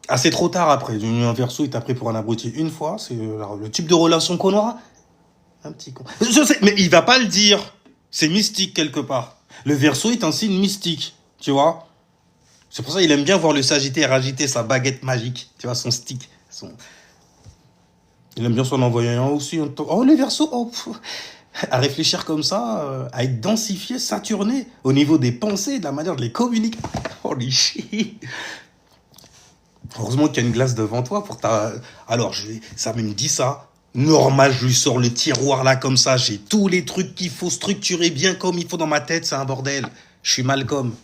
Ah, c'est trop tard après. Un Verseau, il t'a pris pour un abruti une fois. C'est le type de relation qu'on aura. Un petit con. Je sais, mais il va pas le dire. C'est mystique quelque part. Le Verseau est un signe mystique. Tu vois? C'est pour ça qu'il aime bien voir le Sagittaire agiter sa baguette magique. Tu vois, son stick. Il aime bien s'en envoyer un aussi. Oh, les Verseaux, oh, à réfléchir comme ça, à être densifié, saturné au niveau des pensées, de la manière de les communiquer. Holy shit. Heureusement qu'il y a une glace devant toi pour ta... Alors, ça me dit ça. Normal, je lui sors le tiroir là comme ça. J'ai tous les trucs qu'il faut structurer bien comme il faut dans ma tête. C'est un bordel. Je suis Malcolm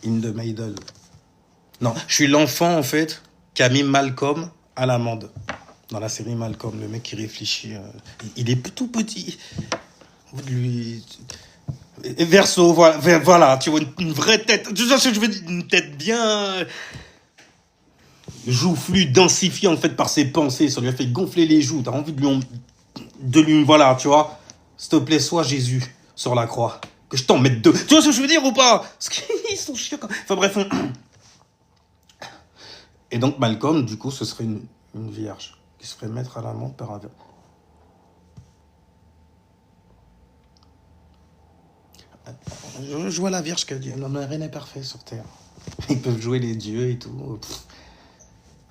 in the middle. Non, je suis l'enfant en fait qui a mis Malcolm à l'amende. Dans la série Malcolm, le mec qui réfléchit. Il est tout petit. Lui... Verso, voilà, tu vois, une vraie tête. Tu sais ce que je veux dire, une tête bien joufflue, densifiée en fait par ses pensées. Ça lui a fait gonfler les joues. T'as envie de lui, voilà, tu vois. S'il te plaît, sois Jésus sur la croix. Que je t'en mette deux. Tu vois ce que je veux dire ou pas? Parce qu'ils sont chiants. Enfin bref. Et donc Malcolm, du coup, ce serait une vierge qui se ferait mettre à l'amende par un vierge. Je vois la Vierge qui a dit non, mais rien n'est parfait sur Terre. Ils peuvent jouer les dieux et tout.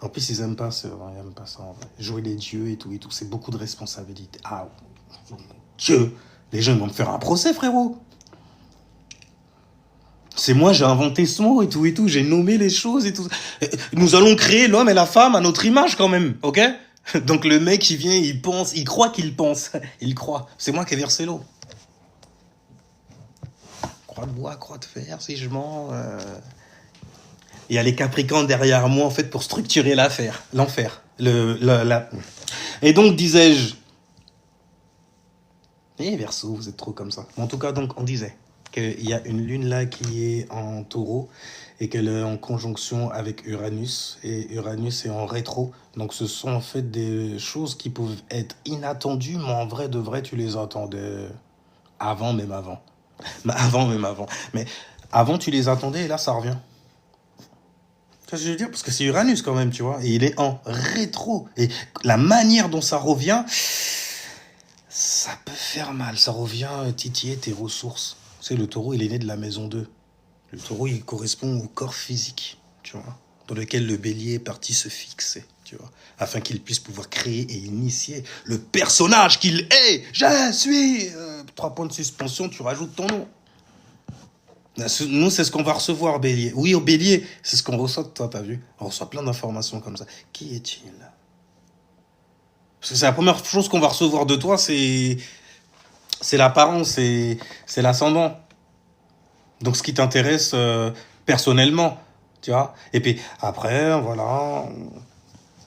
En plus, ils aiment pas ça. Ils aiment pas ça en vrai. Jouer les dieux et tout. C'est beaucoup de responsabilité. Ah, Dieu. Les gens ils vont me faire un procès, frérot. C'est moi, j'ai inventé ce mot et tout. J'ai nommé les choses et tout. Nous allons créer l'homme et la femme à notre image quand même, ok? Donc le mec, il vient, il pense, il croit qu'il pense. Il croit. C'est moi qui ai versé l'eau. Croix de bois, croix de fer, si je mens. Il y a les Capricornes derrière moi, en fait, pour structurer l'enfer. Et donc, disais-je... Verseau, vous êtes trop comme ça. En tout cas, donc, on disait qu'il y a une lune là qui est en taureau et qu'elle est en conjonction avec Uranus. Et Uranus est en rétro. Donc, ce sont en fait des choses qui peuvent être inattendues, mais en vrai, de vrai, tu les attendais avant. Mais avant, tu les attendais et là, ça revient. Tu vois ce que je veux dire? Parce que c'est Uranus quand même, tu vois. Et il est en rétro. Et la manière dont ça revient, ça peut faire mal. Ça revient titiller tes ressources. Tu sais, le taureau, il est né de la maison 2. Le taureau, il correspond au corps physique, tu vois, dans lequel le bélier est parti se fixer, tu vois, afin qu'il puisse pouvoir créer et initier le personnage qu'il est. Je suis... 3 points de suspension, tu rajoutes ton nom. Nous, c'est ce qu'on va recevoir, bélier. Oui, au bélier, c'est ce qu'on reçoit de toi, t'as vu? On reçoit plein d'informations comme ça. Qui est-il? Parce que c'est la première chose qu'on va recevoir de toi, c'est l'apparence, c'est l'ascendant. Donc, ce qui t'intéresse personnellement, tu vois. Et puis, après, voilà,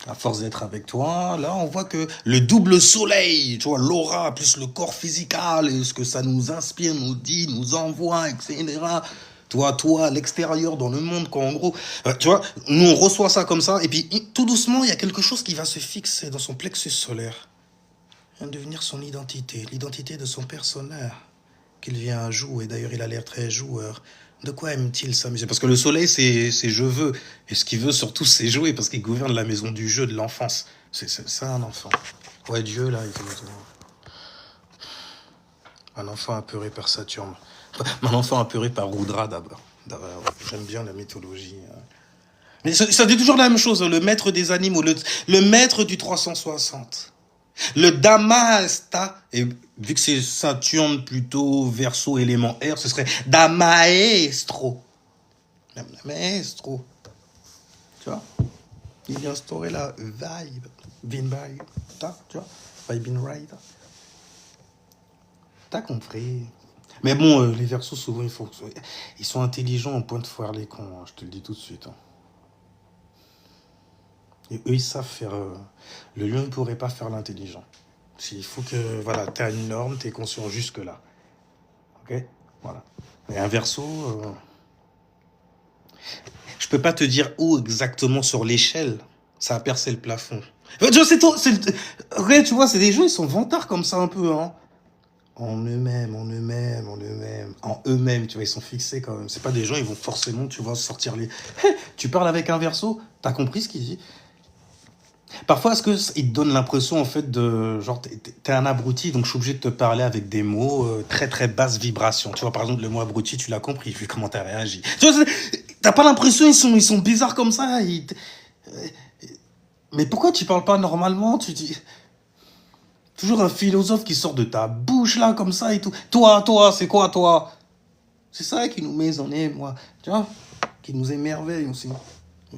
à force d'être avec toi, là, on voit que le double soleil, tu vois, l'aura, plus le corps physical, et ce que ça nous inspire, nous dit, nous envoie, etc. Toi, à l'extérieur, dans le monde, quoi, en gros. Tu vois, nous, on reçoit ça comme ça, et puis, tout doucement, il y a quelque chose qui va se fixer dans son plexus solaire. Il vient devenir son identité, l'identité de son personnage qu'il vient à jouer. D'ailleurs, il a l'air très joueur. De quoi aime-t-il s'amuser? Parce que le soleil, c'est je veux. Et ce qu'il veut surtout, c'est jouer, parce qu'il gouverne la maison du jeu, de l'enfance. C'est un enfant. Ouais, Dieu, là, il faut... Un enfant apeuré par Saturne. Un enfant apeuré par Rudra, d'abord. J'aime bien la mythologie. Mais ça dit toujours la même chose, le maître des animaux, le maître du 360. Le Damasta, et vu que c'est Saturne plutôt Verseau élément air, ce serait Damaestro. Maestro. Tu vois? Il vient instaurer la vibe. Tu vois? Vibe in ride. T'as compris. Mais bon, les Verseaux, souvent, ils sont intelligents au point de foire les cons, hein, je te le dis tout de suite. Hein. Et eux, ils savent faire... Le lion ne pourrait pas faire l'intelligent. Il faut que, voilà, tu as une norme, tu es conscient jusque-là. Ok? Voilà. Et un Verseau... Je peux pas te dire où exactement sur l'échelle ça a percé le plafond. Tu vois, c'est des jeux, ils sont vantards comme ça un peu, hein. En eux-mêmes, tu vois, ils sont fixés quand même. C'est pas des gens, ils vont forcément, tu vois, sortir les... Tu parles avec un Verseau, t'as compris ce qu'il dit? Parfois, est-ce qu'il te donne l'impression, en fait, de... Genre, t'es un abruti, donc je suis obligé de te parler avec des mots très, très basse vibration. Tu vois, par exemple, le mot abruti, tu l'as compris, vu comment t'as réagi. Tu vois, t'as pas l'impression, ils sont bizarres comme ça. Mais pourquoi tu parles pas normalement? Tu dis... Toujours un philosophe qui sort de ta bouche, là, comme ça, et tout. Toi, c'est quoi, toi? C'est ça qui nous met en nez, moi. Tu vois? Qui nous émerveille aussi.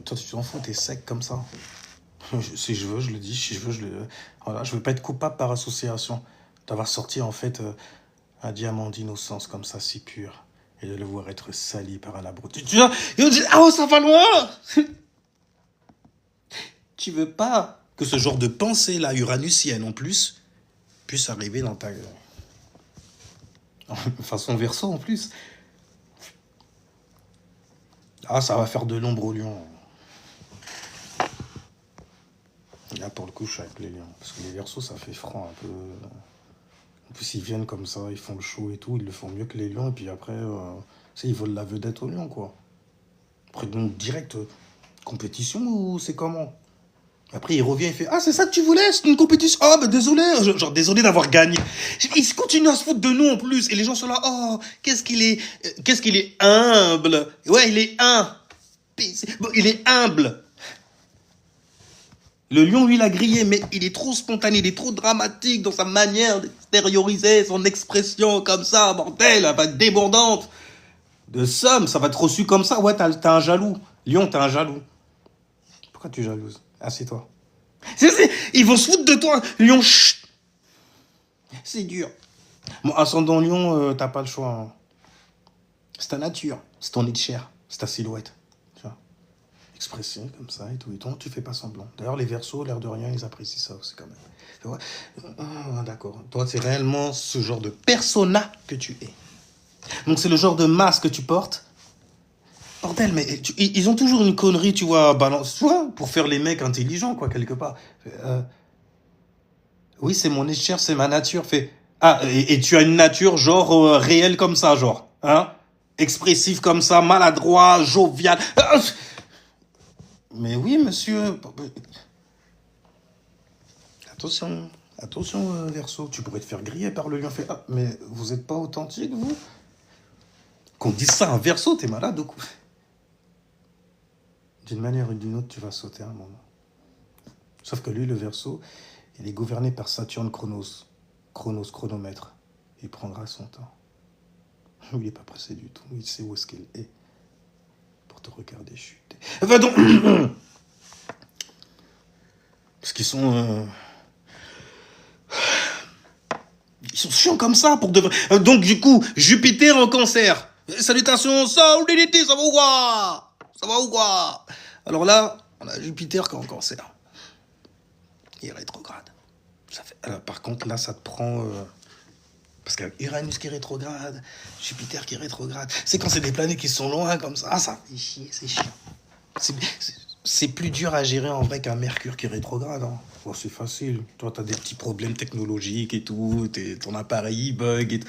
Toi, tu t'en fous, t'es sec comme ça. Si je veux, je le dis. Si je veux, je le. Voilà, je veux pas être coupable par association d'avoir sorti en fait un diamant d'innocence comme ça, si pur, et de le voir être sali par un abruti. Tu vois, et on dit ah oh, ça va loin. Tu veux pas que ce genre de pensée là uranusienne en plus puisse arriver dans ta façon verso en plus. Ah, ça va faire de l'ombre au lion. Et là, pour le coup, je suis avec les lions. Parce que les versos, ça fait franc un peu. En plus, ils viennent comme ça, ils font le show et tout, ils le font mieux que les lions. Et puis après, tu sais, ils volent la vedette aux lions, quoi. Après, donc, direct, compétition ou c'est comment? Après, il revient, il fait ah, c'est ça que tu voulais? C'est une compétition? Ah, bah désolé, genre désolé d'avoir gagné. Ils continuent à se foutre de nous en plus. Et les gens sont là, oh, qu'est-ce qu'il est humble. Ouais, il est humble. Bon, il est humble. Le lion, lui, l'a grillé, mais il est trop spontané, il est trop dramatique dans sa manière d'extérioriser son expression comme ça, bordel, elle va être débordante. De somme, ça va être reçu comme ça. Ouais, t'as un jaloux. Lion, t'as un jaloux. Pourquoi tu jalouses? Assieds-toi. Ils vont se foutre de toi. Lion, chut. C'est dur. Bon, ascendant lion, t'as pas le choix. Hein. C'est ta nature. C'est ton nez de chair. C'est ta silhouette. Tu vois. Expressé comme ça et tout. Et toi, tu fais pas semblant. D'ailleurs, les versos, l'air de rien, ils apprécient ça aussi quand même. Tu vois. Ah, d'accord. Toi, c'est réellement ce genre de persona que tu es. Donc, c'est le genre de masque que tu portes. Bordel, mais ils ont toujours une connerie, tu vois, balance, tu vois, pour faire les mecs intelligents, quoi, quelque part. Oui, c'est mon chair, c'est ma nature. Fait, ah, et tu as une nature, genre, réelle comme ça, genre, hein? Expressif comme ça, maladroit, jovial. Mais oui, monsieur. Attention, attention, Verseau, tu pourrais te faire griller par le lion. Fait, ah, mais vous êtes pas authentique, vous? Qu'on dise ça à un Verseau, t'es malade ou quoi? D'une manière ou d'une autre, tu vas sauter un moment. Sauf que lui, le Verseau, il est gouverné par Saturne Chronos. Chronos, chronomètre. Il prendra son temps. Il n'est pas pressé du tout. Il sait où est-ce qu'il est pour te regarder chuter. Va donc. Parce qu'ils sont... Ils sont chiants comme ça pour de vrai. Donc du coup, Jupiter en cancer. Salutations, solidité, ça va ou quoi? Ça va ou quoi? Alors là, on a Jupiter qui est en cancer. Il est rétrograde. Ça fait... Alors, par contre, là, ça te prend... Parce qu'il y a Uranus qui est rétrograde, Jupiter qui est rétrograde. C'est quand c'est des planètes qui sont loin comme ça. Ah, ça fait chier, c'est chiant. C'est plus dur à gérer en vrai qu'un Mercure qui est rétrograde. Hein. Oh, c'est facile. Toi, t'as des petits problèmes technologiques et tout. Ton appareil bug. Et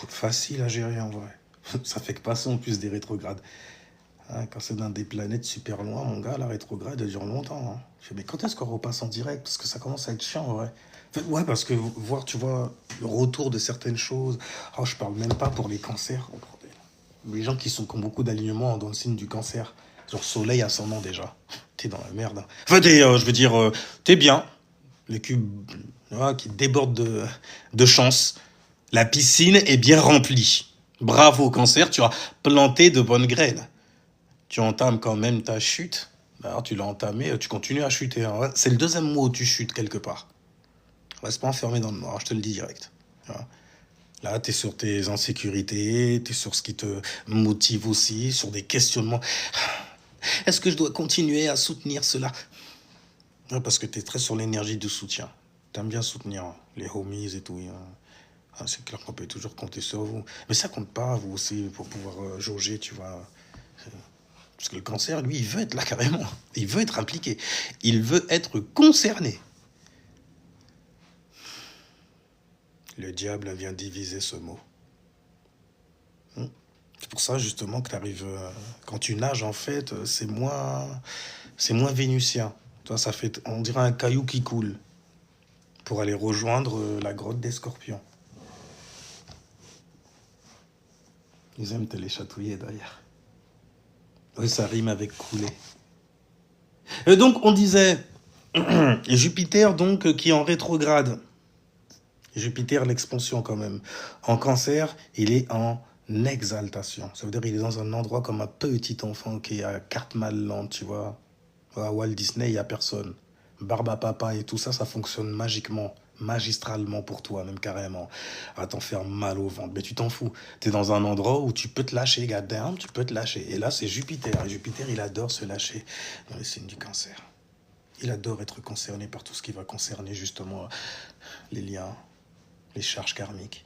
facile à gérer en vrai. Ça fait que passer en plus des rétrogrades. Hein, quand c'est dans des planètes super loin, mon gars, la rétrograde, elle dure longtemps. Hein. Je fais, mais quand est-ce qu'on repasse en direct? Parce que ça commence à être chiant en vrai. En fait, ouais, parce que voir, tu vois, le retour de certaines choses. Oh, je parle même pas pour les cancers. Oh, bordel. Les gens qui ont beaucoup d'alignements dans le signe du cancer. Genre soleil ascendant déjà. T'es dans la merde. Hein. Enfin, je veux dire, t'es bien. Le cube voilà, qui déborde de chance. La piscine est bien remplie. Bravo cancer, tu as planté de bonnes graines. Tu entames quand même ta chute. Alors tu l'as entamé, tu continues à chuter. Hein. C'est le deuxième mois où tu chutes quelque part. Reste pas enfermé dans le noir, je te le dis direct. Là, t'es sur tes insécurités, t'es sur ce qui te motive aussi, sur des questionnements. Est-ce que je dois continuer à soutenir cela? Non, parce que t'es très sur l'énergie du soutien. T'aimes bien soutenir les homies et tout. Hein. C'est clair qu'on peut toujours compter sur vous. Mais ça compte pas, vous aussi, pour pouvoir jauger, tu vois. Parce que le cancer, lui, il veut être là carrément. Il veut être impliqué. Il veut être concerné. Le diable vient diviser ce mot. C'est pour ça, justement, que tu arrives... quand tu nages, en fait, c'est moins vénusien. Toi, ça fait... On dirait un caillou qui coule pour aller rejoindre la grotte des scorpions. Ils aiment te les chatouiller, d'ailleurs. Oui, ça rime avec couler. Et donc, on disait... Jupiter, donc, qui est en rétrograde. Jupiter, l'expansion, quand même. En cancer, il est en exaltation. Ça veut dire qu'il est dans un endroit comme un petit enfant qui est à carte mal lente, tu vois. À Walt Disney, il n'y a personne. Barbe à papa et tout ça, ça fonctionne magiquement, magistralement pour toi, même carrément. À t'en faire mal au ventre. Mais tu t'en fous. Tu es dans un endroit où tu peux te lâcher, goddamn, tu peux te lâcher. Et là, c'est Jupiter. Et Jupiter, il adore se lâcher dans les signes du cancer. Il adore être concerné par tout ce qui va concerner justement les liens, les charges karmiques.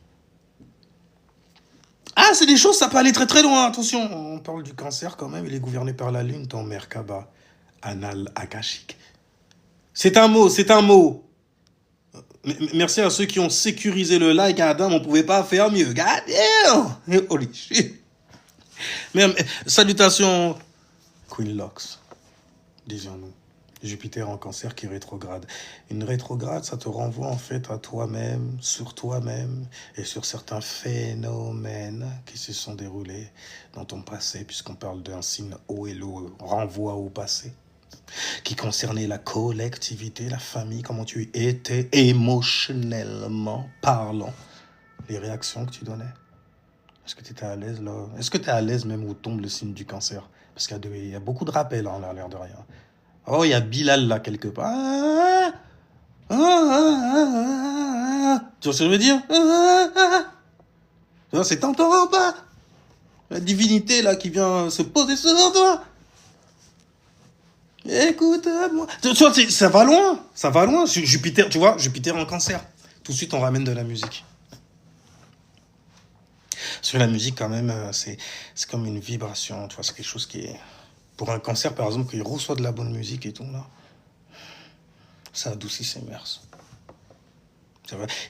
Ah, c'est des choses, ça peut aller très très loin, attention. On parle du cancer quand même, il est gouverné par la lune, ton Merkaba, anal akashique. C'est un mot, c'est un mot. Merci à ceux qui ont sécurisé le like, Adam, on pouvait pas faire mieux. God damn! Holy shit. Mais, salutations, Queen Lox, disions-nous. Jupiter en cancer qui rétrograde. Une rétrograde, ça te renvoie en fait à toi-même, sur toi-même et sur certains phénomènes qui se sont déroulés dans ton passé, puisqu'on parle d'un signe haut et low, renvoi au passé, qui concernait la collectivité, la famille, comment tu étais émotionnellement parlant, les réactions que tu donnais. Est-ce que tu étais à l'aise là? Est-ce que tu es à l'aise même où tombe le signe du cancer? Parce qu'il y a beaucoup de rappels, hein, là, l'air de rien. Oh, il y a Bilal là quelque part. Tu vois ce que je veux dire? Tu vois, c'est tentant pas? La divinité là qui vient se poser sur toi. Écoute-moi. Tu vois, ça va loin. Ça va loin. Jupiter, tu vois, Jupiter en cancer. Tout de suite, on ramène de la musique. Sur la musique, quand même, c'est comme une vibration. Tu vois, c'est quelque chose qui est... Pour un cancer, par exemple, qu'il reçoit de la bonne musique et tout, là, ça adoucit ses mœurs.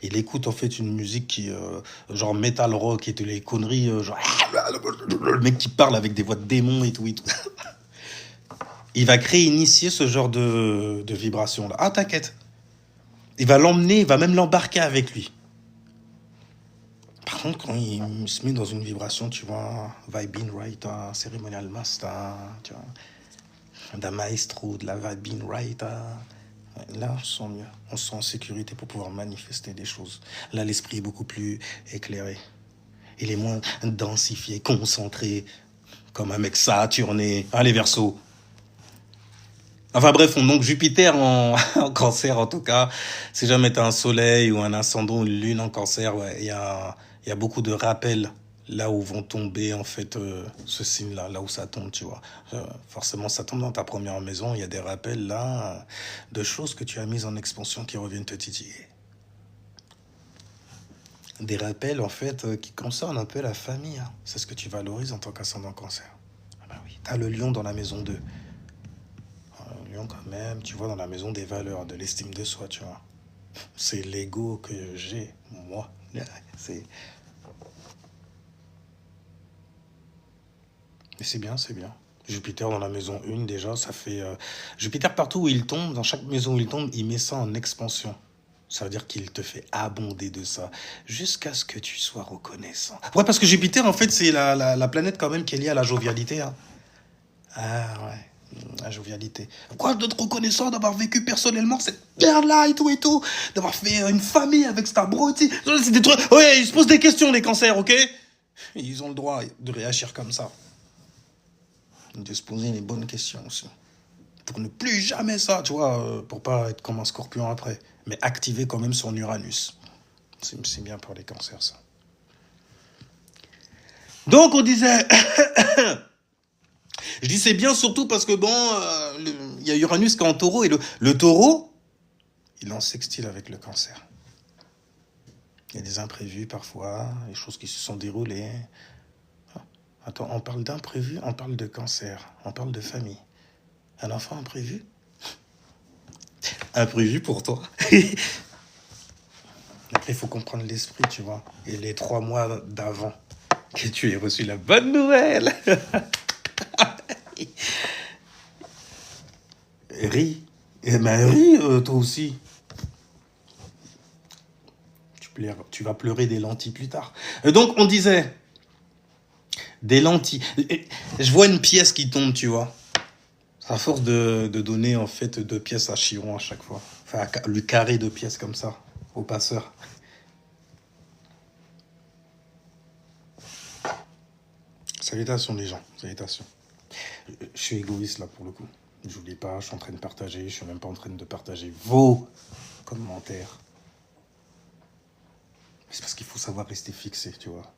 Il écoute en fait une musique qui genre metal rock et toutes les conneries genre le mec qui parle avec des voix de démons et tout. Il va initier ce genre de vibration là. Ah t'inquiète. Il va l'emmener, il va même l'embarquer avec lui. Par contre quand il se met dans une vibration, tu vois, vibing right, un ceremonial master, tu vois, d'un maestro, de la vibing right. Là, on se sent mieux. On se sent en sécurité pour pouvoir manifester des choses. Là, l'esprit est beaucoup plus éclairé. Il est moins densifié, concentré, comme un mec saturné. Allez, Verseau. Enfin bref, donc Jupiter en cancer, en tout cas, si jamais t'as un soleil ou un ascendant ou une lune en cancer, ouais, il y a beaucoup de rappels là où vont tomber en fait ce signe-là, là où ça tombe, tu vois. Forcément, ça tombe dans ta première maison, il y a des rappels là de choses que tu as mises en expansion qui reviennent te titiller. Des rappels en fait qui concernent un peu la famille. Hein. C'est ce que tu valorises en tant qu'ascendant cancer. Ah bah oui, t'as le lion dans la maison 2. Le lion quand même, tu vois, dans la maison des valeurs, de l'estime de soi, tu vois. C'est l'ego que j'ai, moi. C'est... Et c'est bien, c'est bien. Jupiter dans la maison 1, déjà, ça fait... Jupiter, partout où il tombe, dans chaque maison où il tombe, il met ça en expansion. Ça veut dire qu'il te fait abonder de ça, jusqu'à ce que tu sois reconnaissant. Ouais, parce que Jupiter, en fait, c'est la planète quand même qui est liée à la jovialité. Hein. Ah ouais, la jovialité. Quoi d'être reconnaissant d'avoir vécu personnellement cette merde-là et tout, d'avoir fait une famille avec cet abruti. C'est des trucs... Ouais, ils se posent des questions, les cancers, ok? Ils ont le droit de réagir comme ça. De se poser les bonnes questions aussi. Pour ne plus jamais ça, tu vois, pour pas être comme un scorpion après. Mais activer quand même son Uranus. C'est bien pour les cancers, ça. Donc, on disait... Je dis c'est bien surtout parce que, bon, il y a Uranus qui est en taureau. Et le taureau, il est en sextile avec le cancer. Il y a des imprévus parfois, des choses qui se sont déroulées. Attends, on parle d'imprévu, on parle de cancer, on parle de famille. Un enfant imprévu? Imprévu pour toi. Après, il faut comprendre l'esprit, tu vois. Et les 3 mois d'avant que tu aies reçu la bonne nouvelle. Ris. Eh ben, ris, toi aussi. Tu vas pleurer des lentilles plus tard. Donc, on disait... Des lentilles. Je vois une pièce qui tombe, tu vois. À force de donner, en fait, 2 pièces à Chiron à chaque fois. Enfin, lui carrer 2 pièces comme ça, au passeur. Salutations, les gens. Salutations. Je suis égoïste, là, pour le coup. J'oublie pas, je suis en train de partager, je suis même pas en train de partager vos commentaires. Mais c'est parce qu'il faut savoir rester fixé, tu vois,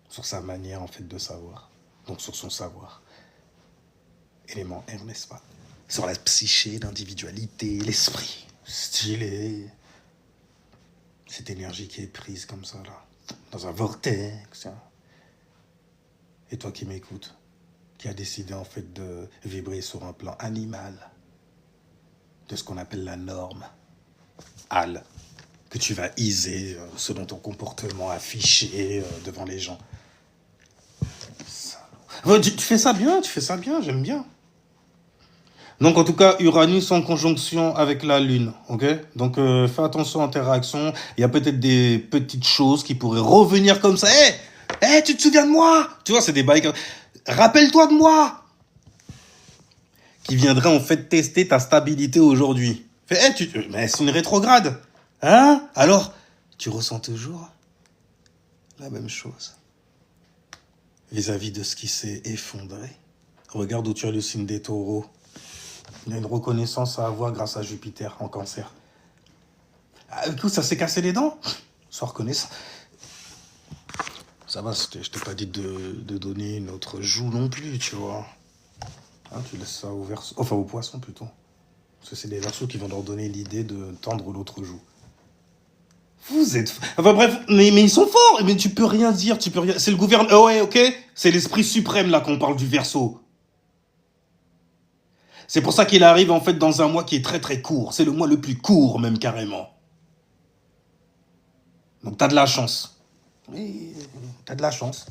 sur sa manière en fait de savoir. Donc sur son savoir. Élément R, n'est-ce pas? Sur la psyché, l'individualité, l'esprit. Stylé. Cette énergie qui est prise comme ça, là. Dans un vortex. Et toi qui m'écoutes, qui a décidé en fait de vibrer sur un plan animal, de ce qu'on appelle la norme, Al, que tu vas iser selon ton comportement affiché devant les gens. Ça. Ouais, tu fais ça bien, j'aime bien. Donc en tout cas, Uranus en conjonction avec la Lune, ok? Donc fais attention aux interactions. Il y a peut-être des petites choses qui pourraient revenir comme ça. Hé, tu te souviens de moi? Tu vois, c'est des bails. Rappelle-toi de moi! Qui viendrait en fait tester ta stabilité aujourd'hui. Mais c'est une rétrograde. Hein? Alors, tu ressens toujours la même chose vis-à-vis de ce qui s'est effondré. Regarde où tu as le signe des taureaux. Il y a une reconnaissance à avoir grâce à Jupiter en cancer. Ah, du coup, ça s'est cassé les dents? Sans reconnaissance. Ça va, je t'ai pas dit de donner une autre joue non plus, tu vois. Hein, tu laisses ça au verso, enfin au poisson plutôt. Parce que c'est les versos qui vont leur donner l'idée de tendre l'autre joue. Vous êtes... Enfin bref, mais ils sont forts. Mais tu peux rien dire, tu peux rien... C'est le gouvernement... Oh ouais, ok. C'est l'esprit suprême là qu'on parle du verso. C'est pour ça qu'il arrive en fait dans un mois qui est très très court. C'est le mois le plus court même carrément. Donc t'as de la chance. Oui, t'as de la chance.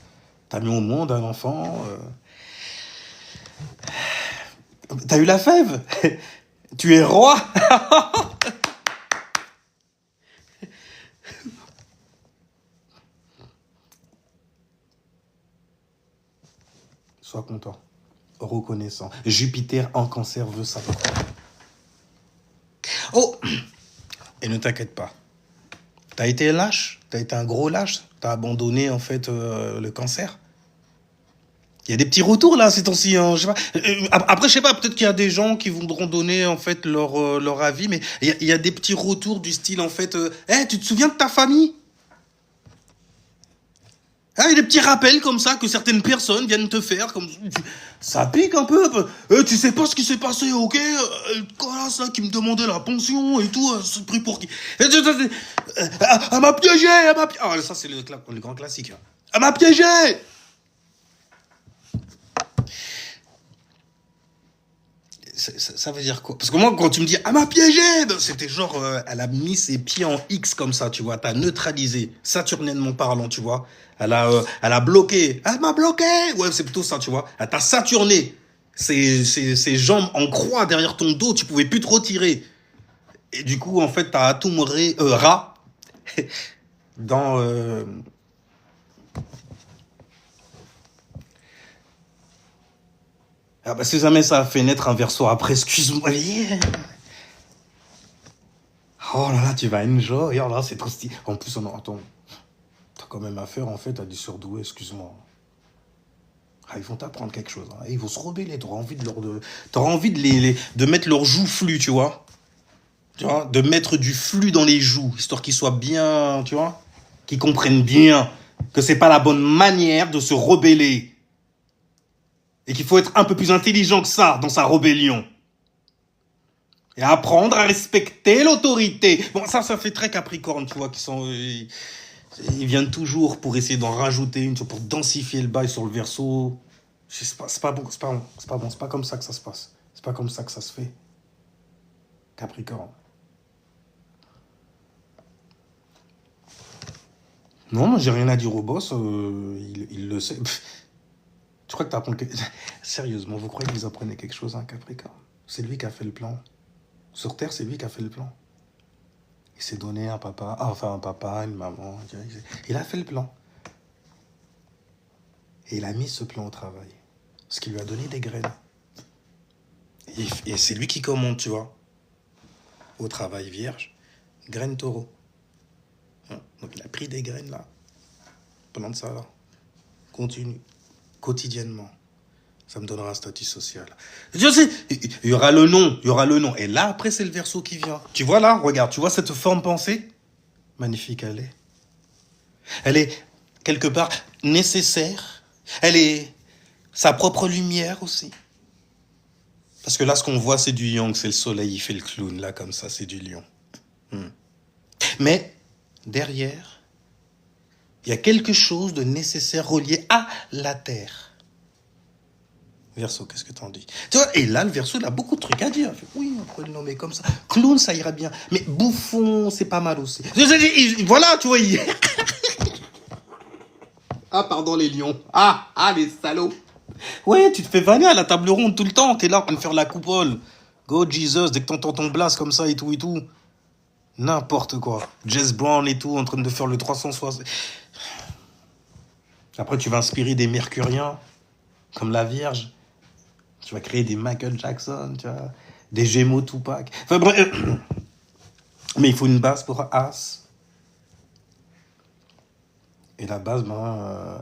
T'as mis au monde un enfant. T'as eu la fève. Tu es roi. Sois content. Reconnaissant. Jupiter en cancer veut ça. Oh. Et ne t'inquiète pas. T'as été lâche. T'as été un gros lâche. T'as abandonné en fait le cancer. Il y a des petits retours là ces temps-ci. Hein, je sais pas. Après, je sais pas, peut-être qu'il y a des gens qui voudront donner en fait leur avis, mais il y a des petits retours du style en fait tu te souviens de ta famille? Ah, il y a des petits rappels comme ça que certaines personnes viennent te faire. Ça pique un peu. Tu sais pas ce qui s'est passé, ok? Voilà, ça qui me demandait la pension et tout, c'est pris pour qui? Elle m'a piégé, elle m'a piégé. Ah, ça c'est le grand classique. Hein. Elle m'a piégé! Ça veut dire quoi? Parce que moi, quand tu me dis « Elle m'a piégé !» c'était genre, elle a mis ses pieds en X comme ça, tu vois. T'as neutralisé, saturniennement parlant, tu vois. Elle a bloqué. Elle m'a bloqué! Ouais, c'est plutôt ça, tu vois. Elle t'a saturné. Ses jambes en croix derrière ton dos, tu pouvais plus te retirer. Et du coup, en fait, t'as tout rat dans... Ah bah si jamais ça a fait naître un verso après, excuse-moi. Oh là là, tu vas enjoy. Oh là, c'est trop stylé. En plus, attends, t'as quand même affaire en fait à des surdoués, excuse-moi. Ah, ils vont t'apprendre quelque chose. Hein. Ils vont se rebeller. T'auras envie t'auras envie de mettre leurs joues flux, tu vois. Tu vois, de mettre du flux dans les joues, histoire qu'ils soient bien, tu vois, qu'ils comprennent bien que c'est pas la bonne manière de se rebeller. Et qu'il faut être un peu plus intelligent que ça dans sa rébellion. Et apprendre à respecter l'autorité. Bon, ça fait très Capricorne, tu vois, qui sont... ils viennent toujours pour essayer d'en rajouter une, pour densifier le bail sur le verso. C'est pas bon, c'est pas bon, c'est pas bon, c'est pas comme ça que ça se passe. C'est pas comme ça que ça se fait. Capricorne. Non, moi j'ai rien à dire au boss, il le sait. Tu crois que t'apprends que... Sérieusement, vous croyez que vous apprenez quelque chose à un Capricorne? C'est lui qui a fait le plan. Sur Terre, c'est lui qui a fait le plan. Il s'est donné un papa, un papa, une maman. Il a fait le plan. Et il a mis ce plan au travail. Ce qui lui a donné des graines. Et c'est lui qui commande, tu vois. Au travail vierge, graines taureau. Donc il a pris des graines là. Pendant ça, là. Continue. Quotidiennement. Ça me donnera un statut social. Je sais, il y aura le nom, il y aura le nom. Et là, après, c'est le Verseau qui vient. Tu vois là, regarde, tu vois cette forme pensée? Magnifique, elle est. Elle est, quelque part, nécessaire. Elle est sa propre lumière aussi. Parce que là, ce qu'on voit, c'est du yang, c'est le soleil, il fait le clown. Là, comme ça, c'est du lion. Mais, derrière, il y a quelque chose de nécessaire relié à la terre. Verseau, qu'est-ce que t'en dis? Tu vois, et là, le Verseau, il a beaucoup de trucs à dire. Oui, on pourrait le nommer comme ça. Clown, ça ira bien. Mais bouffon, c'est pas mal aussi. Voilà, tu vois. Ah, pardon, les lions. Ah, les salauds. Ouais, tu te fais vanner à la table ronde tout le temps. T'es là en train de faire la coupole. Go, Jesus, dès que t'entends ton blast comme ça et tout. N'importe quoi. Jess Brown et tout, en train de faire le 360. Après, tu vas inspirer des Mercuriens, comme la Vierge. Tu vas créer des Michael Jackson, tu vois, des Gémeaux Tupac. Enfin bref. Mais il faut une base pour As. Et la base,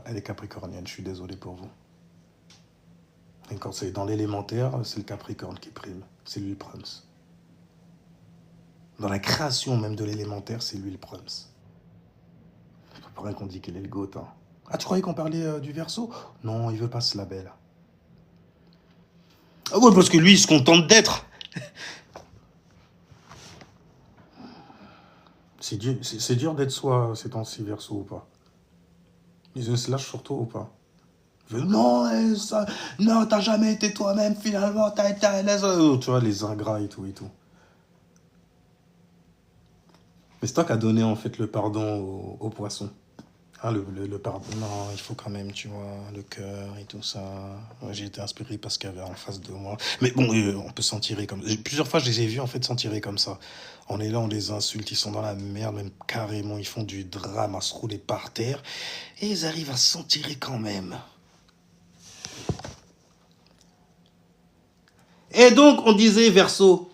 elle est capricornienne. Je suis désolé pour vous. Et quand c'est dans l'élémentaire, c'est le Capricorne qui prime. C'est lui le Prince. Dans la création même de l'élémentaire, c'est lui le Prince. C'est pas pour rien qu'on dit qu'il est le GOAT. Hein. Ah, tu croyais qu'on parlait du Verseau? Non, il veut pas ce label. Ah ouais, parce que lui, il se contente d'être. C'est dur d'être soi ces temps-ci, Verseau, ou pas? Ils se lâchent surtout ou pas? Non, non, t'as jamais été toi-même, finalement, t'as été à l'aise. Tu vois, les ingrats et tout. Mais c'est toi qui as donné, en fait, le pardon aux poissons. Hein, le pardon, non, il faut quand même, tu vois, le cœur et tout ça. Ouais, j'ai été inspiré par ce qu'il y avait en face de moi. Mais bon, on peut s'en tirer comme... Plusieurs fois, je les ai vus, en fait, s'en tirer comme ça. On est là, on les insulte, ils sont dans la merde, même carrément, ils font du drame à se rouler par terre. Et ils arrivent à s'en tirer quand même. Et donc, on disait, Verseau,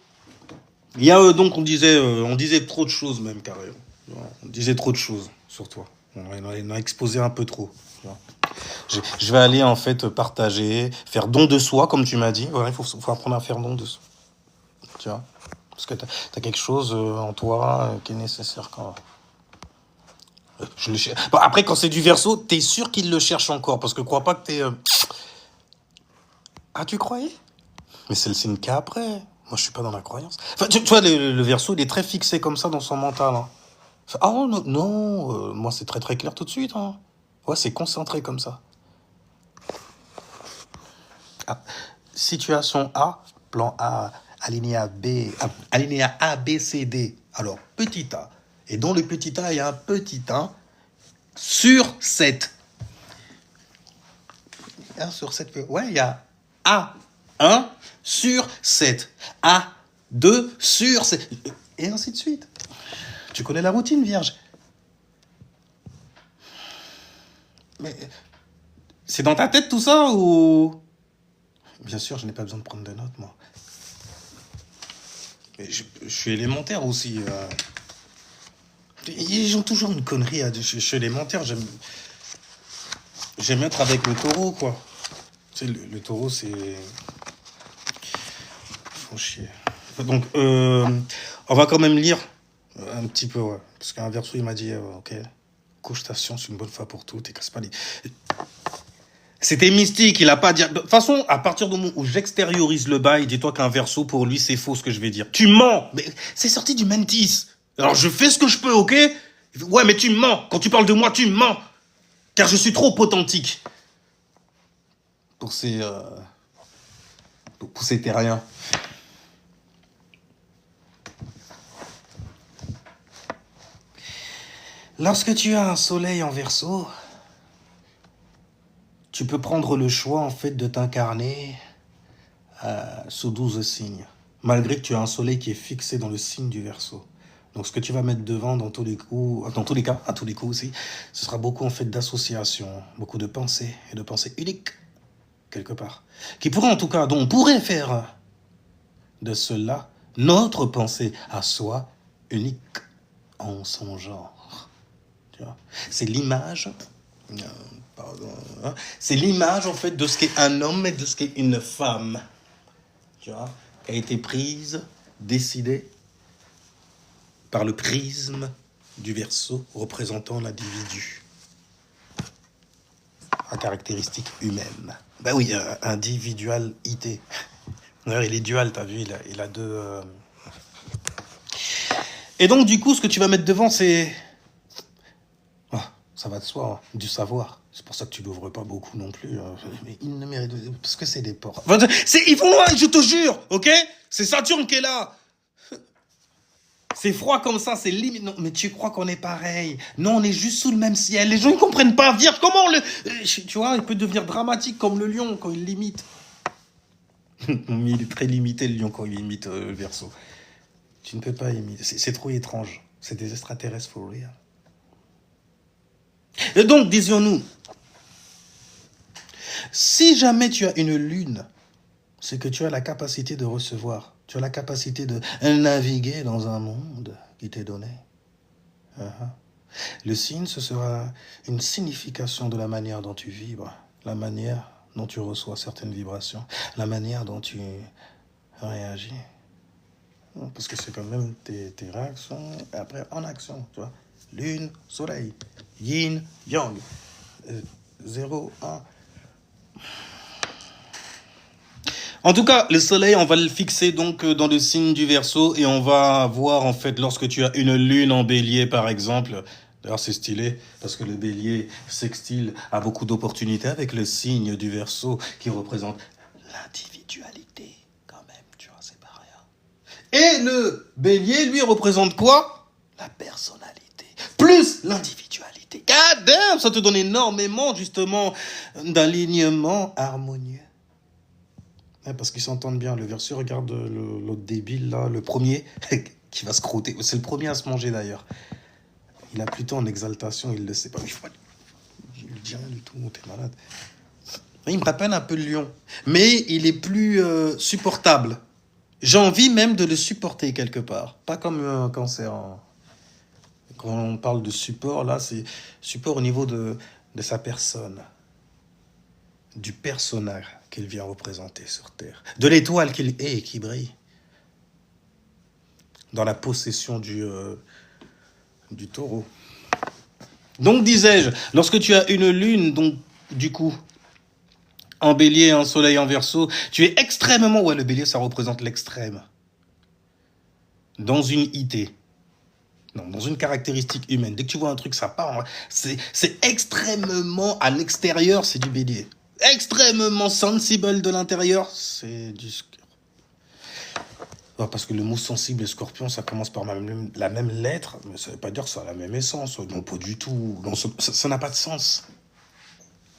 il y a donc, on disait trop de choses même, carrément. On disait trop de choses sur toi. On a exposé un peu trop. Je vais aller, en fait, partager, faire don de soi, comme tu m'as dit. Ouais, il faut apprendre à faire don de soi. Tu vois? Parce que t'as quelque chose en toi qui est nécessaire quand même. Bon, après, quand c'est du Verseau, t'es sûr qu'il le cherche encore. Parce que crois pas que t'es... Ah, tu croyais? Mais c'est le signe qu'après. Moi, je suis pas dans la croyance. Enfin, tu vois, le Verseau, il est très fixé comme ça dans son mental. Hein. Enfin, ah non, moi, c'est très très clair tout de suite. Hein. Ouais, c'est concentré comme ça. Ah, situation A, plan A, alinéa A, B, C, D. Alors, petit A. Et dans le petit A, il y a un petit 1 sur 7. 1 sur 7. Ouais, il y a A1 sur 7. A2 sur 7. Et ainsi de suite. Tu connais la routine, Vierge? Mais c'est dans ta tête tout ça ou... Bien sûr, je n'ai pas besoin de prendre de notes, moi. Mais je suis élémentaire aussi. Ils ont toujours une connerie. Je suis élémentaire, j'aime être avec le taureau, quoi. Tu sais, le taureau, c'est... Faut chier. Donc, on va quand même lire un petit peu, ouais. Parce qu'un Verseau, il m'a dit, ok, couche ta science une bonne fois pour toutes et casse pas les... C'était mystique, il a pas dit... De toute façon, à partir du moment où j'extériorise le bail, dis-toi qu'un Verseau, pour lui, c'est faux ce que je vais dire. Tu mens. Mais c'est sorti du Mantis. Alors, je fais ce que je peux, ok? Ouais, mais tu mens. Quand tu parles de moi, tu mens. Car je suis trop authentique. Pour ces terriens. Lorsque tu as un soleil en Verseau, tu peux prendre le choix, en fait, de t'incarner sous 12 signes. Malgré que tu as un soleil qui est fixé dans le signe du Verseau. Donc, ce que tu vas mettre devant, dans tous les cas, à tous les coups aussi, ce sera beaucoup, en fait, d'associations, beaucoup de pensées, et de pensées uniques, quelque part. Qui pourraient, en tout cas, dont on pourrait faire de cela notre pensée à soi unique en son genre. Tu vois, c'est l'image pardon, hein. C'est l'image, en fait, de ce qu'est un homme et de ce qu'est une femme. Tu vois, qui a été prise, décidée par le prisme du Verseau représentant l'individu, à caractéristique humaine. Ben oui, individualité. D'ailleurs, il est dual, t'as vu, il a deux... Et donc, du coup, ce que tu vas mettre devant, c'est... Ah, ça va de soi, hein, du savoir. C'est pour ça que tu l'ouvres pas beaucoup non plus. Mais il ne mérite... Parce que c'est des porcs. Enfin, ils vont loin, je te jure, ok? C'est Saturne qui est là. C'est froid comme ça, c'est limite. Non, mais tu crois qu'on est pareil? Non, on est juste sous le même ciel. Les gens, ils comprennent pas. Dire comment le... Tu vois, il peut devenir dramatique comme le lion quand il limite. Mais il est très limité, le lion, quand il imite le Verseau. Tu ne peux pas imiter. C'est trop étrange. C'est des extraterrestres for real. Et donc, disions-nous, si jamais tu as une lune, c'est que tu as la capacité de recevoir. Tu as la capacité de naviguer dans un monde qui t'est donné. Le signe, ce sera une signification de la manière dont tu vibres, la manière dont tu reçois certaines vibrations, la manière dont tu réagis. Parce que c'est quand même tes réactions, et après en action, tu vois. Lune, soleil, yin, yang, 0, 1. En tout cas, le soleil, on va le fixer donc dans le signe du Verseau et on va voir en fait lorsque tu as une lune en bélier par exemple. D'ailleurs, c'est stylé parce que le bélier sextile a beaucoup d'opportunités avec le signe du Verseau qui représente l'individualité quand même, tu vois, c'est pas rien. Et le bélier, lui, représente quoi? La personnalité, plus l'individualité. God damn, ça te donne énormément justement d'alignement harmonieux. Ouais, parce qu'ils s'entendent bien. Le Verseau, regarde l'autre débile, là, le premier, qui va se croûter. C'est le premier à se manger, d'ailleurs. Il a plutôt en exaltation, il le sait pas. Il lui dit rien du tout, t'es malade. Il me rappelle un peu le lion. Mais il est plus supportable. J'ai envie même de le supporter quelque part. Pas comme quand c'est quand on parle de support, là, c'est support au niveau de sa personne. Du personnage qu'il vient représenter sur Terre, de l'étoile qu'il est et qui brille, dans la possession du taureau. Donc, disais-je, lorsque tu as une lune, donc, du coup, en bélier et un soleil en Verseau, tu es extrêmement... Ouais, le bélier, ça représente l'extrême. Dans une idée. Non, dans une caractéristique humaine. Dès que tu vois un truc, ça part. C'est extrêmement à l'extérieur, c'est du bélier. Extrêmement sensible de l'intérieur, c'est du scorpion. Parce que le mot sensible et scorpion, ça commence par la même lettre, mais ça ne veut pas dire que ça a la même essence. Non, pas du tout. Non, ça n'a pas de sens.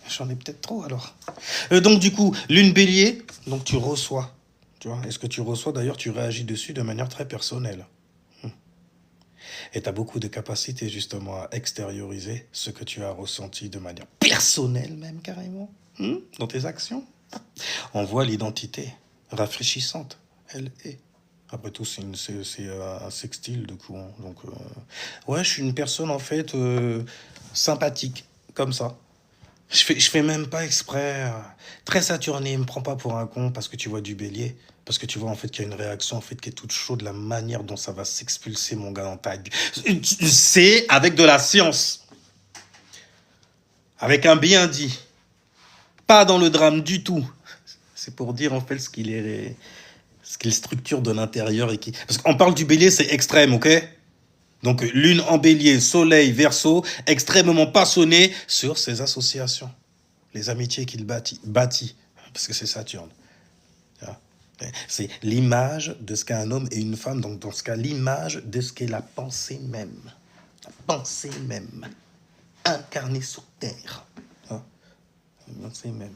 J'en ai peut-être trop alors. Donc du coup, lune bélier, donc tu reçois. Tu vois, est-ce que tu reçois d'ailleurs, tu réagis dessus de manière très personnelle. Et tu as beaucoup de capacité justement à extérioriser ce que tu as ressenti de manière personnelle même carrément. Dans tes actions. On voit l'identité rafraîchissante. Elle est. Après tout, c'est un sextile, du coup. Hein. Donc, ouais, je suis une personne, en fait, sympathique, comme ça. Je fais même pas exprès. Très saturné, me prends pas pour un con parce que tu vois du bélier. Parce que tu vois, en fait, qu'il y a une réaction, en fait, qui est toute chaude, la manière dont ça va s'expulser, mon gars, dans ta gueule. C'est avec de la science. Avec un bien dit. Pas dans le drame du tout. C'est pour dire, en fait, ce qu'il structure de l'intérieur. Parce qu'on parle du bélier, c'est extrême, ok? Donc, lune en bélier, soleil, Verseau, extrêmement passionné sur ses associations. Les amitiés qu'il bâtit. Parce que c'est Saturne. C'est l'image de ce qu'est un homme et une femme. Donc, dans ce cas, l'image de ce qu'est la pensée même. La pensée même. Incarnée sur Terre. La pensée même.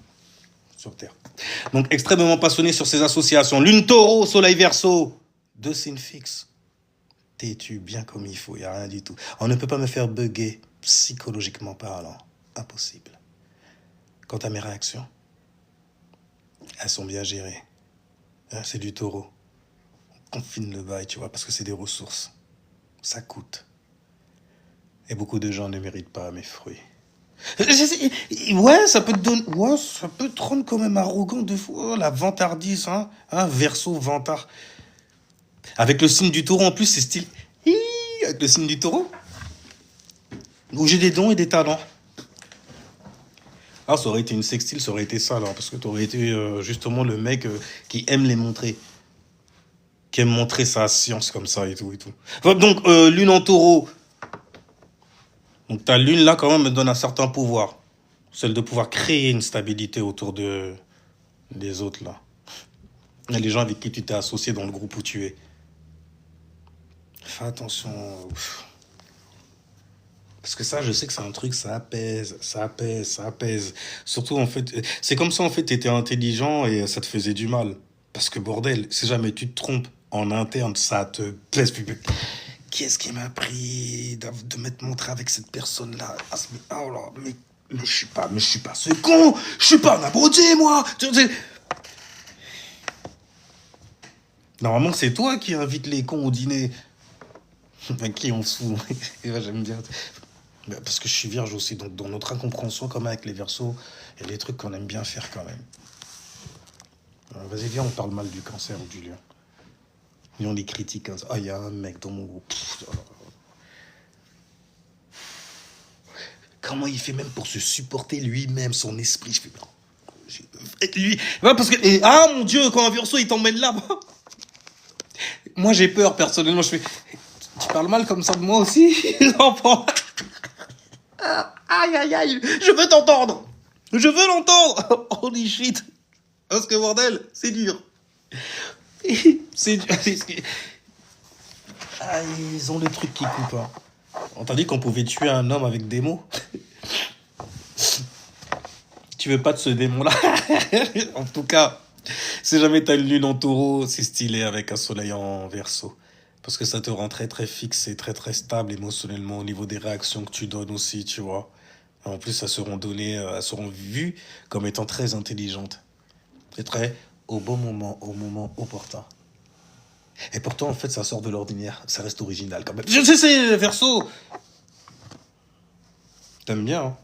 Sur Terre. Donc, extrêmement passionné sur ses associations. Lune taureau, soleil Verseau. 2 signes fixes. Têtu, bien comme il faut, il n'y a rien du tout. On ne peut pas me faire bugger, psychologiquement parlant. Impossible. Quant à mes réactions, elles sont bien gérées. C'est du taureau. On confine le bail, tu vois, parce que c'est des ressources. Ça coûte. Et beaucoup de gens ne méritent pas mes fruits. Ouais, ça peut te donner. Ouais, ça peut te rendre quand même arrogant de fou. Oh, la vantardise, hein. Verseau, vantard. Avec le signe du taureau en plus, c'est style. Avec le signe du taureau. Où j'ai des dons et des talents. Ah, ça aurait été une sextile, ça aurait été ça, alors. Parce que tu aurais été justement le mec qui aime les montrer. Qui aime montrer sa science comme ça et tout et tout. Enfin, donc, lune en taureau. Donc ta lune là quand même me donne un certain pouvoir. Celle de pouvoir créer une stabilité autour des autres là. Et les gens avec qui tu t'es associé dans le groupe où tu es. Fais attention. Parce que ça, je sais que c'est un truc, ça apaise, ça apaise, ça apaise. Surtout en fait, c'est comme ça en fait, t'étais intelligent et ça te faisait du mal. Parce que bordel, si jamais tu te trompes en interne, ça te blesse. Qu'est-ce qui m'a pris de m'être montré avec cette personne-là? Oh là, mais je suis pas ce con. Je suis pas un abruti, moi. Normalement, c'est toi qui invites les cons au dîner. Enfin, qui on se fout. Et ouais, j'aime bien. Parce que je suis vierge aussi, donc dans notre incompréhension, comme avec les versos, il y a des trucs qu'on aime bien faire quand même. Vas-y, viens, on parle mal du cancer ou du lion. Et on les critique. Hein. Ah, il y a un mec dans mon groupe. Comment il fait même pour se supporter lui-même, son esprit? Je fais, lui, ouais, parce que, ah mon Dieu, quand un verso il t'emmène là, moi j'ai peur personnellement. Je fais, tu parles mal comme ça de moi aussi? L'enfant. Aïe aïe aïe, je veux t'entendre. Je veux l'entendre. Holy shit. Parce que bordel, c'est dur. C'est dur. Ah, ils ont le truc qui coupe. Hein. On t'a dit qu'on pouvait tuer un homme avec des mots. Tu veux pas de ce démon-là? En tout cas, si jamais t'as une lune en taureau, c'est stylé avec un soleil en verso. Parce que ça te rend très très fixe et très très stable émotionnellement au niveau des réactions que tu donnes aussi, tu vois. En plus, elles seront vues comme étant très intelligentes. C'est très au bon moment, au moment opportun. Et pourtant, en fait, ça sort de l'ordinaire. Ça reste original quand même. Je sais, c'est verso. T'aimes bien, hein?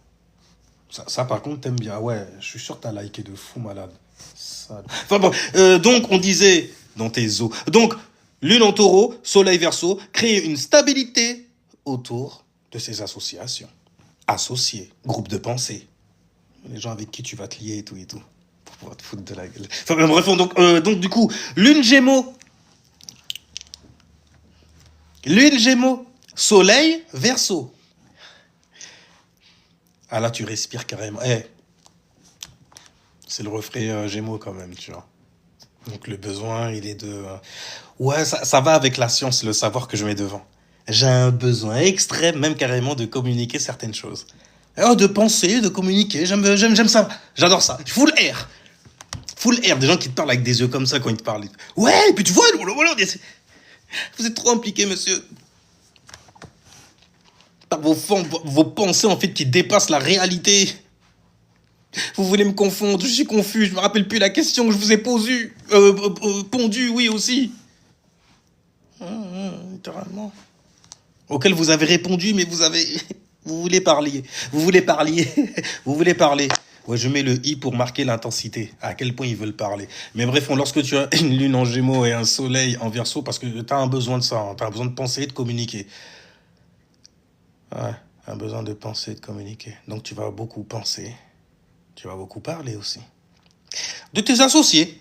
Ça, par contre, t'aimes bien. Ouais, je suis sûr que t'as liké de fou malade. Ça... Enfin bon, donc, on disait dans tes os. Donc, lune en taureau, soleil verso, créer une stabilité autour de ces associations. Associés, groupe de pensée. Les gens avec qui tu vas te lier et tout et tout. Pour pouvoir te foutre de la gueule. Enfin, bref, donc, du coup, lune gémeaux. Lune gémeaux, soleil verso. Ah là, tu respires carrément. C'est le reflet Gémeaux quand même, tu vois. Donc le besoin, il est de... Ouais, ça va avec la science, le savoir que je mets devant. J'ai un besoin extrême, même carrément, de communiquer certaines choses. De penser, de communiquer, j'aime ça. J'adore ça. Full air. Full air, des gens qui te parlent avec des yeux comme ça quand ils te parlent. Ouais, et puis tu vois, vous êtes trop impliqués, monsieur. Par vos pensées, en fait, qui dépassent la réalité. Vous voulez me confondre, je suis confus, je me rappelle plus la question que je vous ai posée. Pondue, oui, aussi. Littéralement. Auquel vous avez répondu, mais vous voulez parler. Vous voulez parler. Vous voulez parler. Ouais, je mets le i pour marquer l'intensité, à quel point ils veulent parler. Mais bref, lorsque tu as une lune en gémeaux et un soleil en verso, parce que tu as un besoin de ça, hein, tu as besoin de penser et de communiquer. Ouais, un besoin de penser et de communiquer. Donc tu vas beaucoup penser, tu vas beaucoup parler aussi. De tes associés,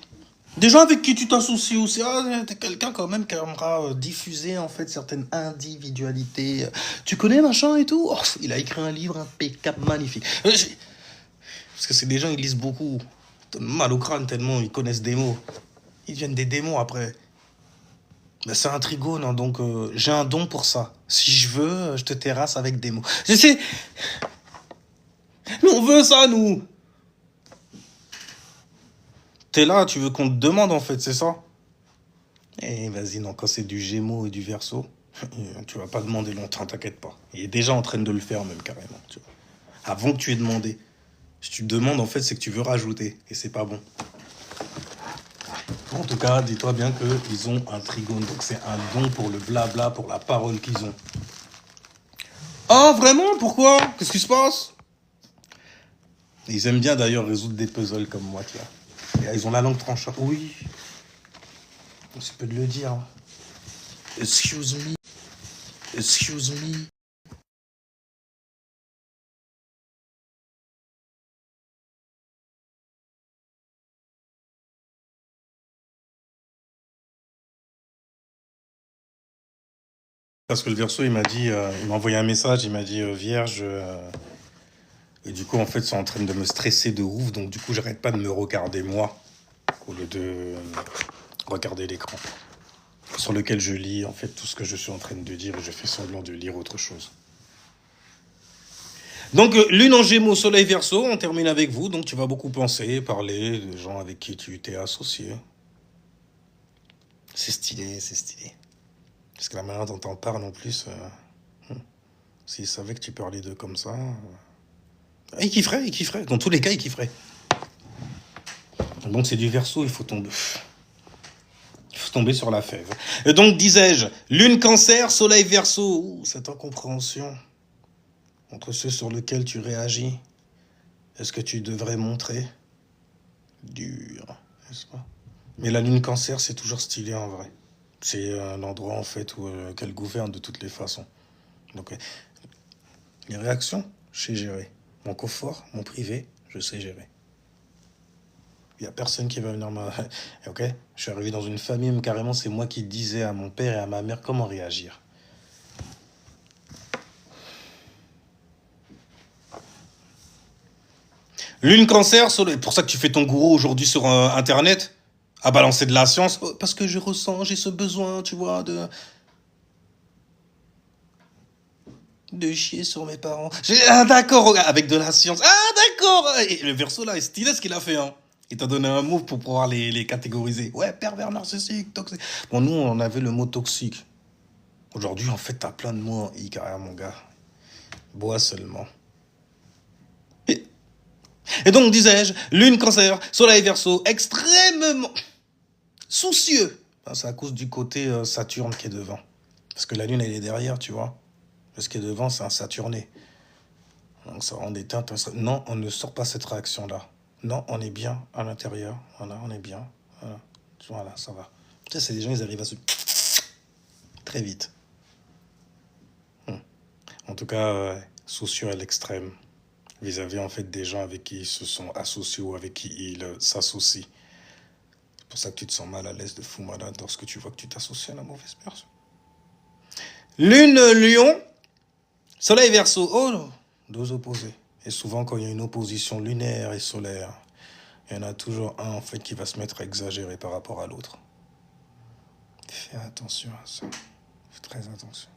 des gens avec qui tu t'associes aussi. T'es quelqu'un quand même qui aimera diffuser en fait certaines individualités. Tu connais machin et tout. Il a écrit un livre impeccable, magnifique. Parce que c'est des gens, ils lisent beaucoup. Ils donnent mal au crâne tellement ils connaissent des mots. Ils deviennent des démons après. Ben, c'est un trigone, hein, donc j'ai un don pour ça. Si je veux, je te terrasse avec des mots. Mais on veut ça, nous. T'es là, tu veux qu'on te demande, en fait, c'est ça? Vas-y, non, quand c'est du Gémeaux et du Verseau, tu vas pas demander longtemps, t'inquiète pas. Il est déjà en train de le faire, même, carrément, tu vois. Avant que tu aies demandé. Si tu demandes, en fait, c'est que tu veux rajouter, et c'est pas bon. En tout cas, dis-toi bien qu'ils ont un trigone, donc c'est un don pour le blabla, pour la parole qu'ils ont. Ah, vraiment? Pourquoi? Qu'est-ce qui se passe? Ils aiment bien d'ailleurs résoudre des puzzles comme moi, tu vois. Et ils ont la langue tranchante. Oui, c'est peu de le dire. Excuse me, excuse me. Parce que le Verseau, il m'a dit, il m'a envoyé un message, il m'a dit Vierge. Et du coup, en fait, c'est en train de me stresser de ouf. Donc, du coup, j'arrête pas de me regarder moi au lieu de regarder l'écran sur lequel je lis en fait tout ce que je suis en train de dire et je fais semblant de lire autre chose. Donc, lune en Gémeaux, Soleil Verseau, on termine avec vous. Donc, tu vas beaucoup penser, parler des gens avec qui tu t'es associé. C'est stylé, c'est stylé. Parce que la manière dont t'en parles en plus, s'ils savaient que tu parlais d'eux comme ça, ils kifferaient, ils kifferaient. Dans tous les cas, ils kifferaient. Donc, c'est du Verseau, il faut tomber. Il faut tomber sur la fève. Et donc, disais-je, lune Cancer, Soleil Verseau. Ouh, cette incompréhension entre ceux sur lesquels tu réagis. Est-ce que tu devrais montrer? Dur, n'est-ce pas? Mais la lune Cancer, c'est toujours stylé en vrai. C'est un endroit en fait où qu'elle gouverne de toutes les façons. Donc, les réactions, je sais gérer. Mon confort, mon privé, je sais gérer. Il n'y a personne qui va venir me... Ok? Je suis arrivé dans une famille, mais carrément, c'est moi qui disais à mon père et à ma mère comment réagir. Lune Cancer, Soleil. Pour ça que tu fais ton gourou aujourd'hui sur Internet, à balancer de la science, parce que je ressens, j'ai ce besoin, tu vois, de chier sur mes parents. Ah d'accord, avec de la science. Ah d'accord. Et le Verseau là, est stylé ce qu'il a fait, hein. Il t'a donné un mot pour pouvoir les catégoriser. Ouais, pervers narcissique, toxique. Bon, nous, on avait le mot toxique. Aujourd'hui, en fait, t'as plein de mots en I, carrément, mon gars. Bois seulement. Et donc, disais-je, lune Cancer, Soleil Verseau, extrêmement soucieux. Ben, c'est à cause du côté Saturne qui est devant. Parce que la lune, elle est derrière, tu vois. Ce qui est devant, c'est un Saturné. Donc ça rend des teintes. Non, on ne sort pas cette réaction-là. Non, on est bien à l'intérieur. Voilà, on est bien. Voilà, ça va. Tu sais, c'est des gens, ils arrivent à se... très vite. En tout cas, soucieux à l'extrême. Vis-à-vis, en fait, des gens avec qui ils se sont associés ou avec qui ils s'associent. C'est pour ça que tu te sens mal à l'aise de fou malade lorsque tu vois que tu t'associes à la mauvaise personne. Lune, Lion, Soleil Verseau. Oh, deux opposés. Et souvent, quand il y a une opposition lunaire et solaire, il y en a toujours un en fait qui va se mettre à exagérer par rapport à l'autre. Fais attention à ça. Fais très attention.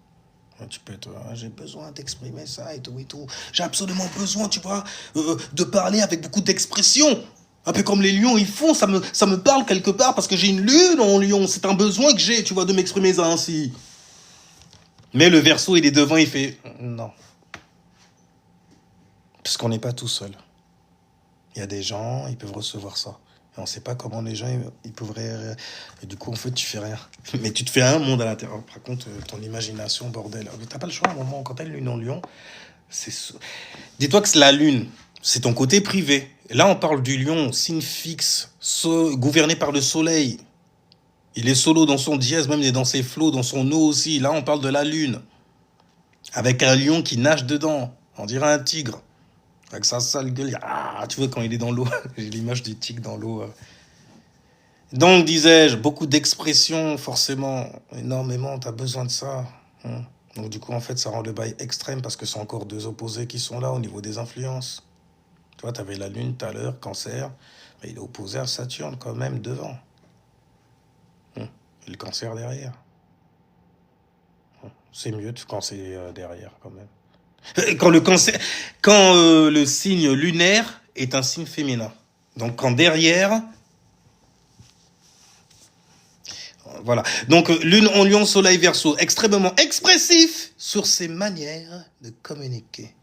Tu peux être, j'ai besoin d'exprimer ça et tout et tout. J'ai absolument besoin, tu vois, de parler avec beaucoup d'expression. Un peu comme les lions, ils font, ça me parle quelque part parce que j'ai une lune en lion. C'est un besoin que j'ai, tu vois, de m'exprimer ainsi. Mais le Verseau, il est devant, il fait, non. Parce qu'on n'est pas tout seul. Il y a des gens, ils peuvent recevoir ça. Et on ne sait pas comment les gens, ils peuvent réagir. Et du coup, en fait, tu fais rien. Mais tu te fais un monde à l'intérieur. Par contre, ton imagination, bordel. T'as pas le choix à un moment. Quand t'as une lune en lion, c'est... Dis-toi que c'est la lune, c'est ton côté privé. Et là, on parle du lion, signe fixe, gouverné par le soleil. Il est solo dans son dièse, même il est dans ses flots, dans son eau aussi. Là, on parle de la lune. Avec un lion qui nage dedans. On dirait un tigre. Avec sa sale gueule. Ah, tu vois, quand il est dans l'eau. J'ai l'image du tigre dans l'eau. Donc, disais-je, beaucoup d'expressions, forcément. Énormément, t'as besoin de ça. Donc, du coup, en fait, ça rend le bail extrême parce que c'est encore deux opposés qui sont là au niveau des influences. Tu vois, t'avais la Lune tout à l'heure, Cancer. Mais il est opposé à Saturne quand même devant. Et le Cancer derrière. C'est mieux quand c'est derrière quand même. Quand le cancer, quand le signe lunaire est un signe féminin. Donc quand derrière, voilà. Donc lune en lion, soleil verseau, extrêmement expressif sur ses manières de communiquer.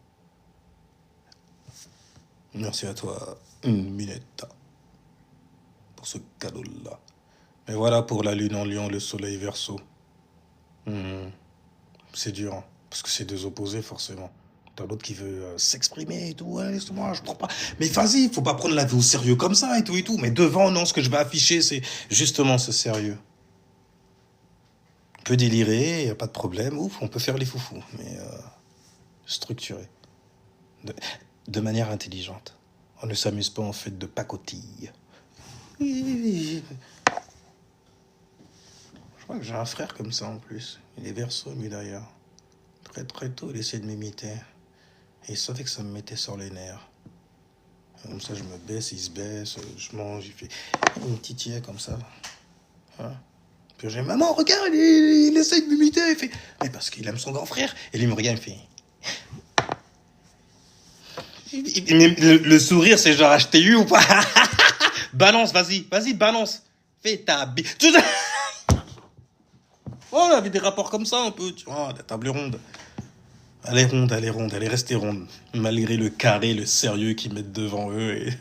Merci à toi, Minetta, pour ce cadeau-là. Mais voilà pour la lune en lion, le soleil verseau. C'est dur, hein, parce que c'est deux opposés forcément. T'as l'autre qui veut s'exprimer et tout. Ouais, laisse-moi, je prends pas. Mais vas-y, faut pas prendre la vie au sérieux comme ça et tout et tout. Mais devant, non, ce que je vais afficher, c'est justement ce sérieux. On peut délirer, y a pas de problème. Ouf, on peut faire les foufous. Mais structuré. De, de manière intelligente. On ne s'amuse pas en fait de pacotille. Je crois que j'ai un frère comme ça en plus. Il est Verseau, lui d'ailleurs. Très très tôt, il essayait de m'imiter. Et il savait que ça me mettait sur les nerfs. Comme ça, je me baisse, il se baisse, je mange, il fait une titillette comme ça. Hein? Puis j'ai maman, regarde, il essaye de m'imiter. Il fait, mais parce qu'il aime son grand frère. Et lui, il me regarde, il fait. Le sourire, c'est genre, je t'ai eu ou pas? Balance, vas-y, balance. Fais ta bille. Oh, on avait des rapports comme ça un peu, tu vois, la table ronde. Elle est ronde, elle est restée ronde. Malgré le carré, le sérieux qu'ils mettent devant eux. Et...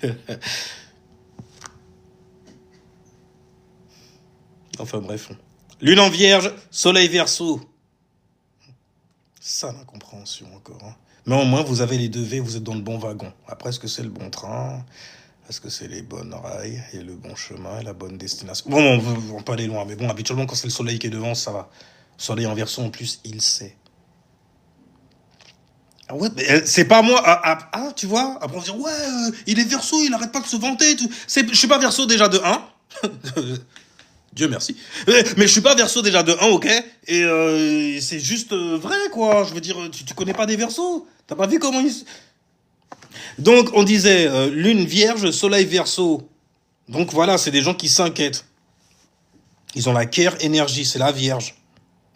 enfin bref. Lune en vierge, soleil verseau. Ça, l'incompréhension encore. Hein. Mais au moins, vous avez les deux V, vous êtes dans le bon wagon. Après, est-ce que c'est le bon train? Est-ce que c'est les bonnes rails et le bon chemin et la bonne destination? Bon, on va pas aller loin. Mais bon, habituellement, quand c'est le soleil qui est devant, ça va. Soleil en verseau, en plus, il sait. Ah ouais, mais c'est pas moi. Tu vois, après on va dire, ouais, il est verso, il arrête pas de se vanter. Tout. Je suis pas verso déjà de 1. Dieu merci. Mais je suis pas verso déjà de 1, ok. Et c'est juste vrai, quoi. Je veux dire, tu connais pas des versos. T'as pas vu comment ils... Donc, on disait, lune vierge, soleil verso. Donc voilà, c'est des gens qui s'inquiètent. Ils ont la care énergie, c'est la vierge.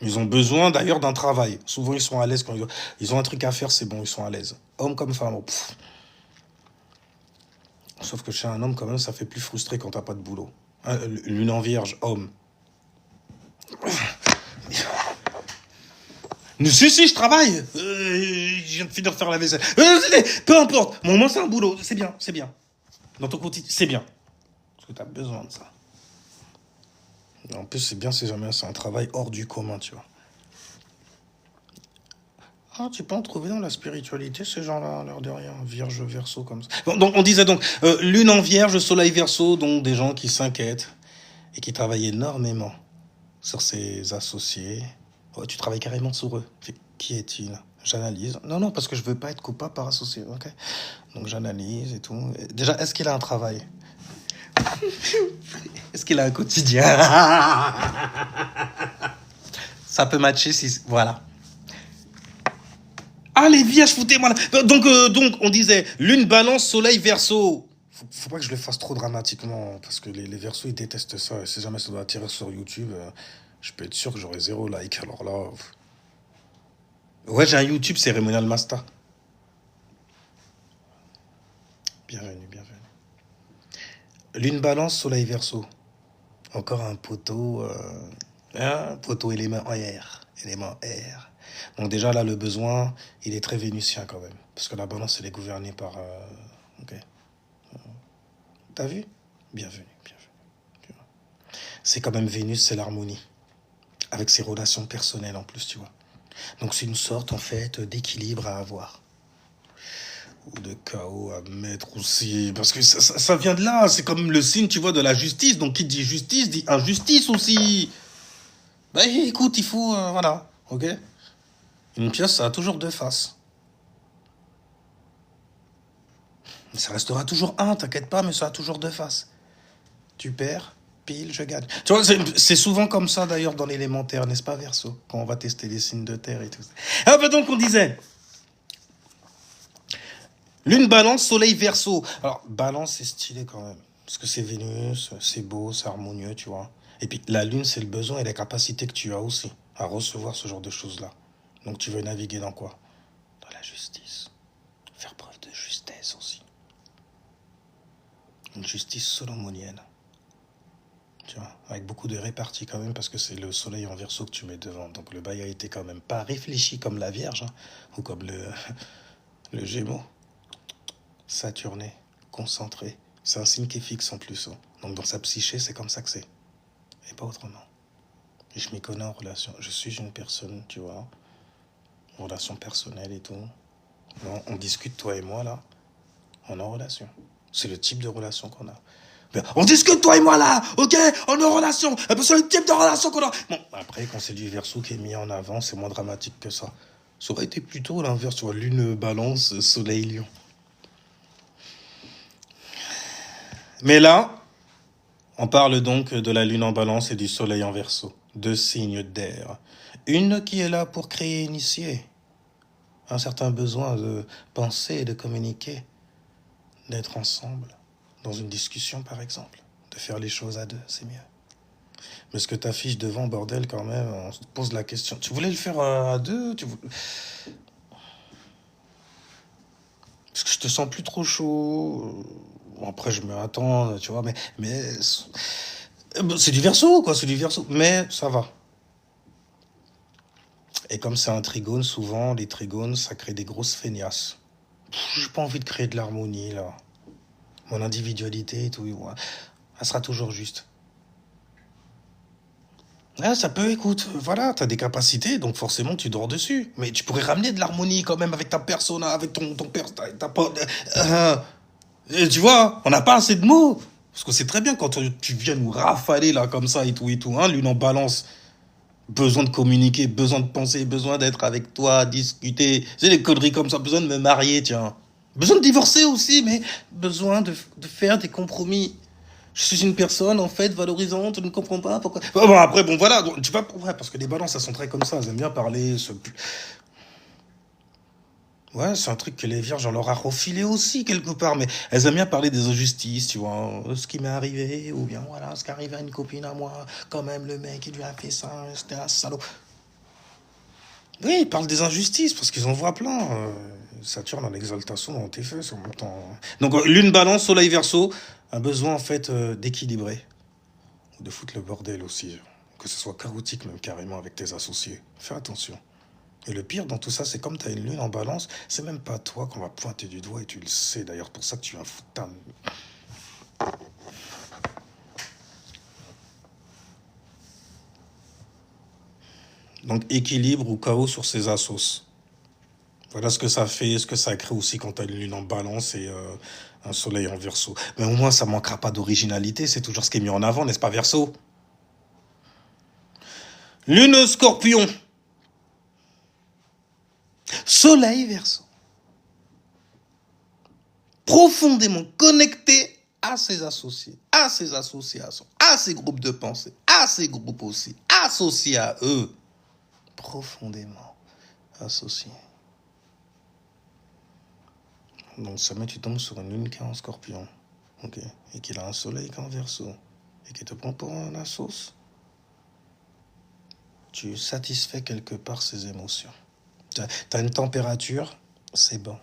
Ils ont besoin d'ailleurs d'un travail. Souvent, ils sont à l'aise quand ils ont un truc à faire, c'est bon, ils sont à l'aise. Homme comme femme. Pff. Sauf que chez un homme, quand même, ça fait plus frustré quand t'as pas de boulot. Lune en vierge, homme. Si, je travaille. Je viens de finir de faire la vaisselle. Peu importe. Bon, moi, c'est un boulot. C'est bien, c'est bien. Dans ton quotidien, c'est bien. Parce que t'as besoin de ça. En plus, c'est bien si jamais c'est un travail hors du commun, tu vois. Ah, tu peux en trouver dans la spiritualité, ces gens-là, l'air de rien. Vierge, verso, comme ça. Bon, donc, on disait donc, lune en vierge, soleil verso, donc des gens qui s'inquiètent et qui travaillent énormément sur ses associés. Oh, tu travailles carrément sur eux. Fait, qui est-il? J'analyse. Non, parce que je veux pas être coupable par associé, ok? Donc, j'analyse et tout. Déjà, est-ce qu'il a un travail? Est-ce qu'il a un quotidien? Ça peut matcher si... Voilà. Ah, les vierges, foutez-moi là. Donc, on disait, lune, balance, soleil, verseau. Faut pas que je le fasse trop dramatiquement, parce que les verseaux, ils détestent ça. Et si jamais ça doit attirer sur YouTube, je peux être sûr que j'aurai 0 like. Alors là... Ouais, j'ai un YouTube cérémonial master. Bienvenue. Lune, balance, soleil, verseau. Encore un poteau... poteau élément air. Donc déjà, là, le besoin, il est très vénusien quand même. Parce que la balance, elle est gouvernée par... ok. T'as vu? Bienvenue. C'est quand même Vénus, c'est l'harmonie. Avec ses relations personnelles en plus, tu vois. Donc c'est une sorte, en fait, d'équilibre à avoir. Ou de chaos à mettre aussi. Parce que ça vient de là. C'est comme le signe, tu vois, de la justice. Donc qui dit justice, dit injustice aussi. Bah écoute, il faut... voilà, ok? Une pièce, ça a toujours deux faces. Ça restera toujours un, t'inquiète pas, mais ça a toujours deux faces. Tu perds, pile, je gagne. Tu vois, c'est souvent comme ça d'ailleurs dans l'élémentaire, n'est-ce pas, Verseau? Quand on va tester les signes de terre et tout ça. Ah bah donc on disait... Lune, balance, soleil, verseau. Alors, balance, c'est stylé quand même. Parce que c'est Vénus, c'est beau, c'est harmonieux, tu vois. Et puis, la lune, c'est le besoin et la capacité que tu as aussi à recevoir ce genre de choses-là. Donc, tu veux naviguer dans quoi? Dans la justice. Faire preuve de justesse aussi. Une justice solomonienne. Tu vois, avec beaucoup de répartie quand même, parce que c'est le soleil en verseau que tu mets devant. Donc, le bail a été quand même pas réfléchi comme la Vierge, hein, ou comme le Gémeaux. Saturné, concentré. C'est un signe qui est fixe en plus. Hein. Donc dans sa psyché, c'est comme ça que c'est. Et pas autrement. Et je m'y connais en relation. Je suis une personne, tu vois, en relation personnelle et tout. Non, on discute, toi et moi, là, on est en relation. C'est le type de relation qu'on a. On discute, toi et moi, là, ok? On est en relation. C'est le type de relation qu'on a. Bon, après, quand c'est du verso qui est mis en avant, c'est moins dramatique que ça. Ça aurait été plutôt l'inverse, tu vois, lune balance, soleil lion. Mais là, on parle donc de la lune en balance et du soleil en verso. Deux signes d'air. Une qui est là pour créer, initier. Un certain besoin de penser et de communiquer. D'être ensemble. Dans une discussion, par exemple. De faire les choses à deux, c'est mieux. Mais ce que t'affiches devant, bordel, quand même, on se pose la question. Tu voulais le faire à deux Parce que je te sens plus trop chaud. Bon, après, je me attends, tu vois, mais c'est du verso, quoi, c'est du verso. Mais ça va. Et comme c'est un trigone, souvent, les trigones, ça crée des grosses feignasses. J'ai pas envie de créer de l'harmonie, là. Mon individualité et tout, ouais, elle sera toujours juste. Ah, ça peut, écoute, voilà, t'as des capacités, donc forcément tu dors dessus. Mais tu pourrais ramener de l'harmonie quand même avec ta persona, avec ton père, tu vois, on n'a pas assez de mots. Parce que c'est très bien quand tu viens nous rafaler là comme ça et tout, hein, l'une en balance. Besoin de communiquer, besoin de penser, besoin d'être avec toi, discuter. C'est des conneries comme ça, besoin de me marier, tiens. Besoin de divorcer aussi, mais besoin de faire des compromis. Je suis une personne, en fait, valorisante, je ne comprends pas pourquoi. Bon, après, bon, voilà, tu vois, ouais, parce que les balances, elles sont très comme ça, elles aiment bien parler. Ouais, c'est un truc que les vierges, on leur a refilé aussi, quelque part, mais elles aiment bien parler des injustices, tu vois, ce qui m'est arrivé, ou bien voilà, ce qui arrive à une copine à moi, quand même, le mec, il lui a fait ça, c'était un salaud. Oui, ils parlent des injustices, parce qu'ils en voient plein. Saturne en exaltation dans tes fesses en même temps. Donc, lune balance, soleil verso, un besoin, en fait, d'équilibrer. De foutre le bordel aussi. Que ce soit chaotique même carrément avec tes associés. Fais attention. Et le pire dans tout ça, c'est comme tu as une lune en balance, c'est même pas toi qu'on va pointer du doigt et tu le sais d'ailleurs. Pour ça que tu es un foutan. Donc équilibre ou chaos sur ces assos. Voilà ce que ça fait, ce que ça crée aussi quand tu as une lune en balance et un soleil en verso. Mais au moins ça manquera pas d'originalité, c'est toujours ce qui est mis en avant, n'est-ce pas verso? Lune scorpion. Soleil verso. Profondément connecté à ses associés, à ses associations, à ses groupes de pensée, à ses groupes aussi, associés à eux, profondément associés. Donc jamais tu tombes sur une lune qui est en scorpion, ok, et qu'il a un soleil qui est en verso, et qui te prend pour la sauce, tu satisfais quelque part ses émotions. T'as une température, c'est bon,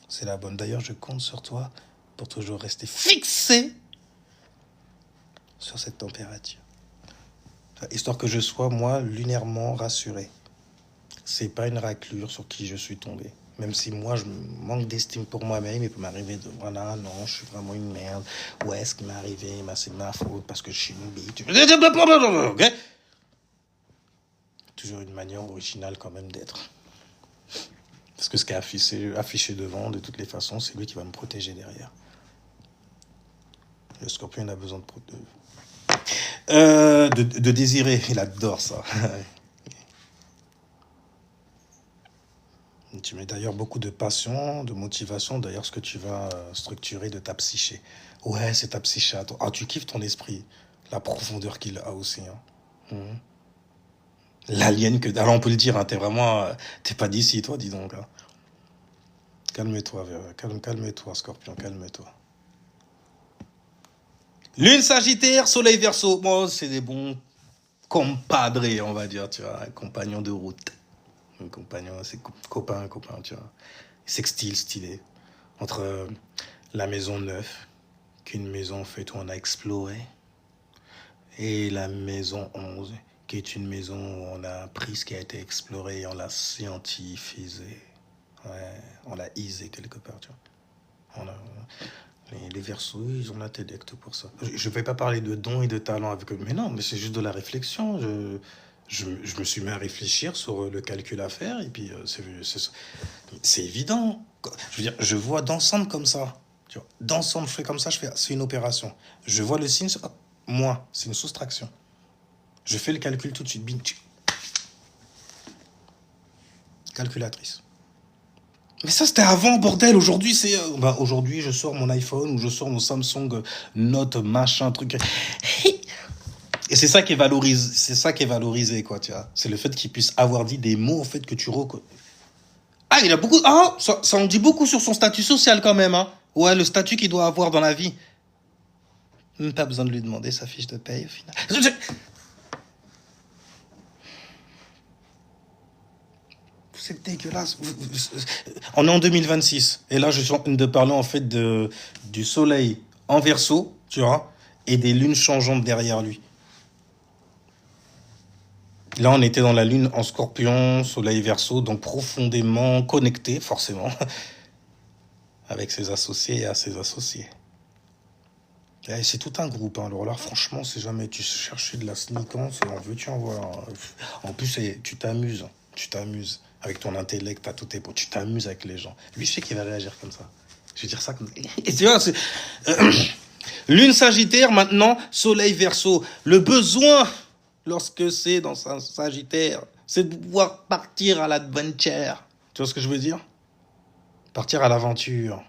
c'est la bonne. D'ailleurs, je compte sur toi pour toujours rester fixé sur cette température. Histoire que je sois, moi, lunairement rassuré. C'est pas une raclure sur qui je suis tombé. Même si moi, je manque d'estime pour moi-même, il peut m'arriver de, voilà, non, je suis vraiment une merde. Ouais, ce qui m'est arrivé, c'est ma faute parce que je suis une bite. Ok? Toujours une manière originale quand même d'être. Parce que ce qui est affiché devant, de toutes les façons, c'est lui qui va me protéger derrière. Le scorpion, il a besoin de désirer. Il adore ça. Tu mets d'ailleurs beaucoup de passion, de motivation, d'ailleurs ce que tu vas structurer de ta psyché. Ouais, c'est ta psyché à toi. Ah, tu kiffes ton esprit, la profondeur qu'il a aussi. Hein. Mhm. L'alien que... Alors on peut le dire, hein, t'es vraiment... t'es pas d'ici, toi, dis donc. Hein. Calme-toi, calme-toi, Scorpion, calme-toi. Lune Sagittaire, Soleil Verseau. Bon, c'est des bons compadres, on va dire, tu vois, compagnons de route. Un compagnon, c'est copain, tu vois. Sextile, stylé. Entre la maison neuve, qu'une maison en fait où on a exploré, et la maison 11, qui est une maison où on a pris ce qui a été exploré et on l'a scientifisé. Ouais, on l'a isé quelque part, tu vois. Les Verseaux, ils ont l'intellect pour ça. Je ne vais pas parler de dons et de talents avec eux, mais non, mais c'est juste de la réflexion. je me suis mis à réfléchir sur le calcul à faire, et puis c'est évident. Je veux dire, je vois d'ensemble comme ça. Tu vois, d'ensemble, je fais comme ça, je fais, c'est une opération. Je vois le signe, hop, moi, c'est une soustraction. Je fais le calcul tout de suite, bing, calculatrice. Mais ça, c'était avant, bordel. Aujourd'hui, c'est... aujourd'hui, je sors mon iPhone ou je sors mon Samsung Note, machin, truc. Et c'est ça qui est valorisé, quoi, tu vois. C'est le fait qu'il puisse avoir dit des mots, en fait, que tu reconnais. Ah, il a beaucoup... Ah, ça en dit beaucoup sur son statut social, quand même, hein. Ouais, le statut qu'il doit avoir dans la vie. Même pas besoin de lui demander sa fiche de paye, au final. C'est dégueulasse. On est en 2026. Et là, je suis en train de parler, en fait, du soleil en verso, tu vois, et des lunes changeantes derrière lui. Là, on était dans la lune en scorpion, soleil verso, donc profondément connecté, forcément, avec ses associés et à ses associés. Et c'est tout un groupe, hein. Alors là, franchement, si jamais tu cherchais de la sneakance, en veux-tu en voilà. En plus, tu t'amuses. Tu t'amuses. Avec ton intellect, à tout tes potes. Tu t'amuses avec les gens. Lui, je sais qu'il va réagir comme ça. Je vais dire ça comme ça. Et tu vois, c'est... Lune Sagittaire, maintenant, soleil Verseau. Le besoin, lorsque c'est dans un Sagittaire, c'est de pouvoir partir à l'adventure. Tu vois ce que je veux dire? Partir à l'aventure.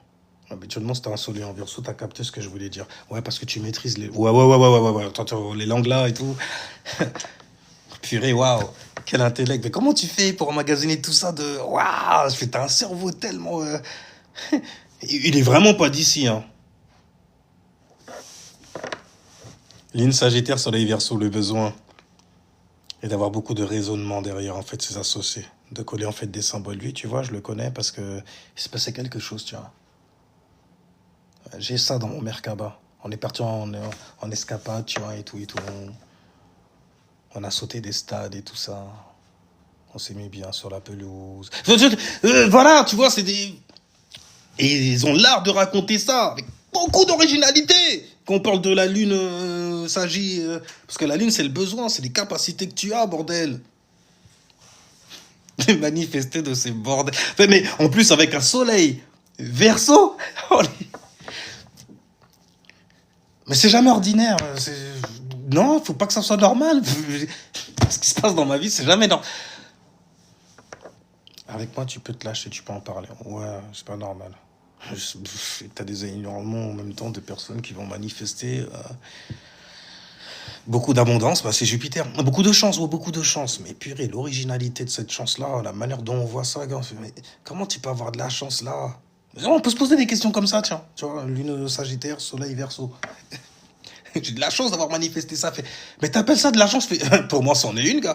Habituellement, c'était un soleil en Verseau, t'as capté ce que je voulais dire. Ouais, parce que tu maîtrises les... Ouais. Attends, les langues là et tout. Purée, waouh. Quel intellect. Mais comment tu fais pour emmagasiner tout ça de... Waouh, t'as un cerveau tellement... Il est vraiment pas d'ici, hein. Lune Sagittaire, soleil Verseau, le besoin est d'avoir beaucoup de raisonnement derrière, en fait, ses associés. De coller, en fait, des symboles. Lui, tu vois, je le connais parce que il se passait quelque chose, tu vois. J'ai ça dans mon Merkaba. On est parti en escapade, tu vois, et tout. On a sauté des stades et tout ça. On s'est mis bien sur la pelouse. Voilà, tu vois, c'est des... Et ils ont l'art de raconter ça avec beaucoup d'originalité. Quand on parle de la lune, parce que la lune, c'est le besoin, c'est les capacités que tu as, bordel. Manifester de ces bordels. Mais en plus, avec un soleil Verseau. Mais c'est jamais ordinaire. Non, faut pas que ça soit normal. Ce qui se passe dans ma vie, c'est jamais normal. Avec moi, tu peux te lâcher, tu peux en parler. Ouais, c'est pas normal. T'as des énormément en même temps de personnes qui vont manifester beaucoup d'abondance. Bah, c'est Jupiter. Beaucoup de chance, beaucoup de chance. Mais purée, l'originalité de cette chance-là, la manière dont on voit ça, gars, mais comment tu peux avoir de la chance là? On peut se poser des questions comme ça, tiens. Tu vois, lune Sagittaire, soleil Verseau. J'ai de la chance d'avoir manifesté ça. Mais t'appelles ça de la chance? Pour moi, c'en est une, gars.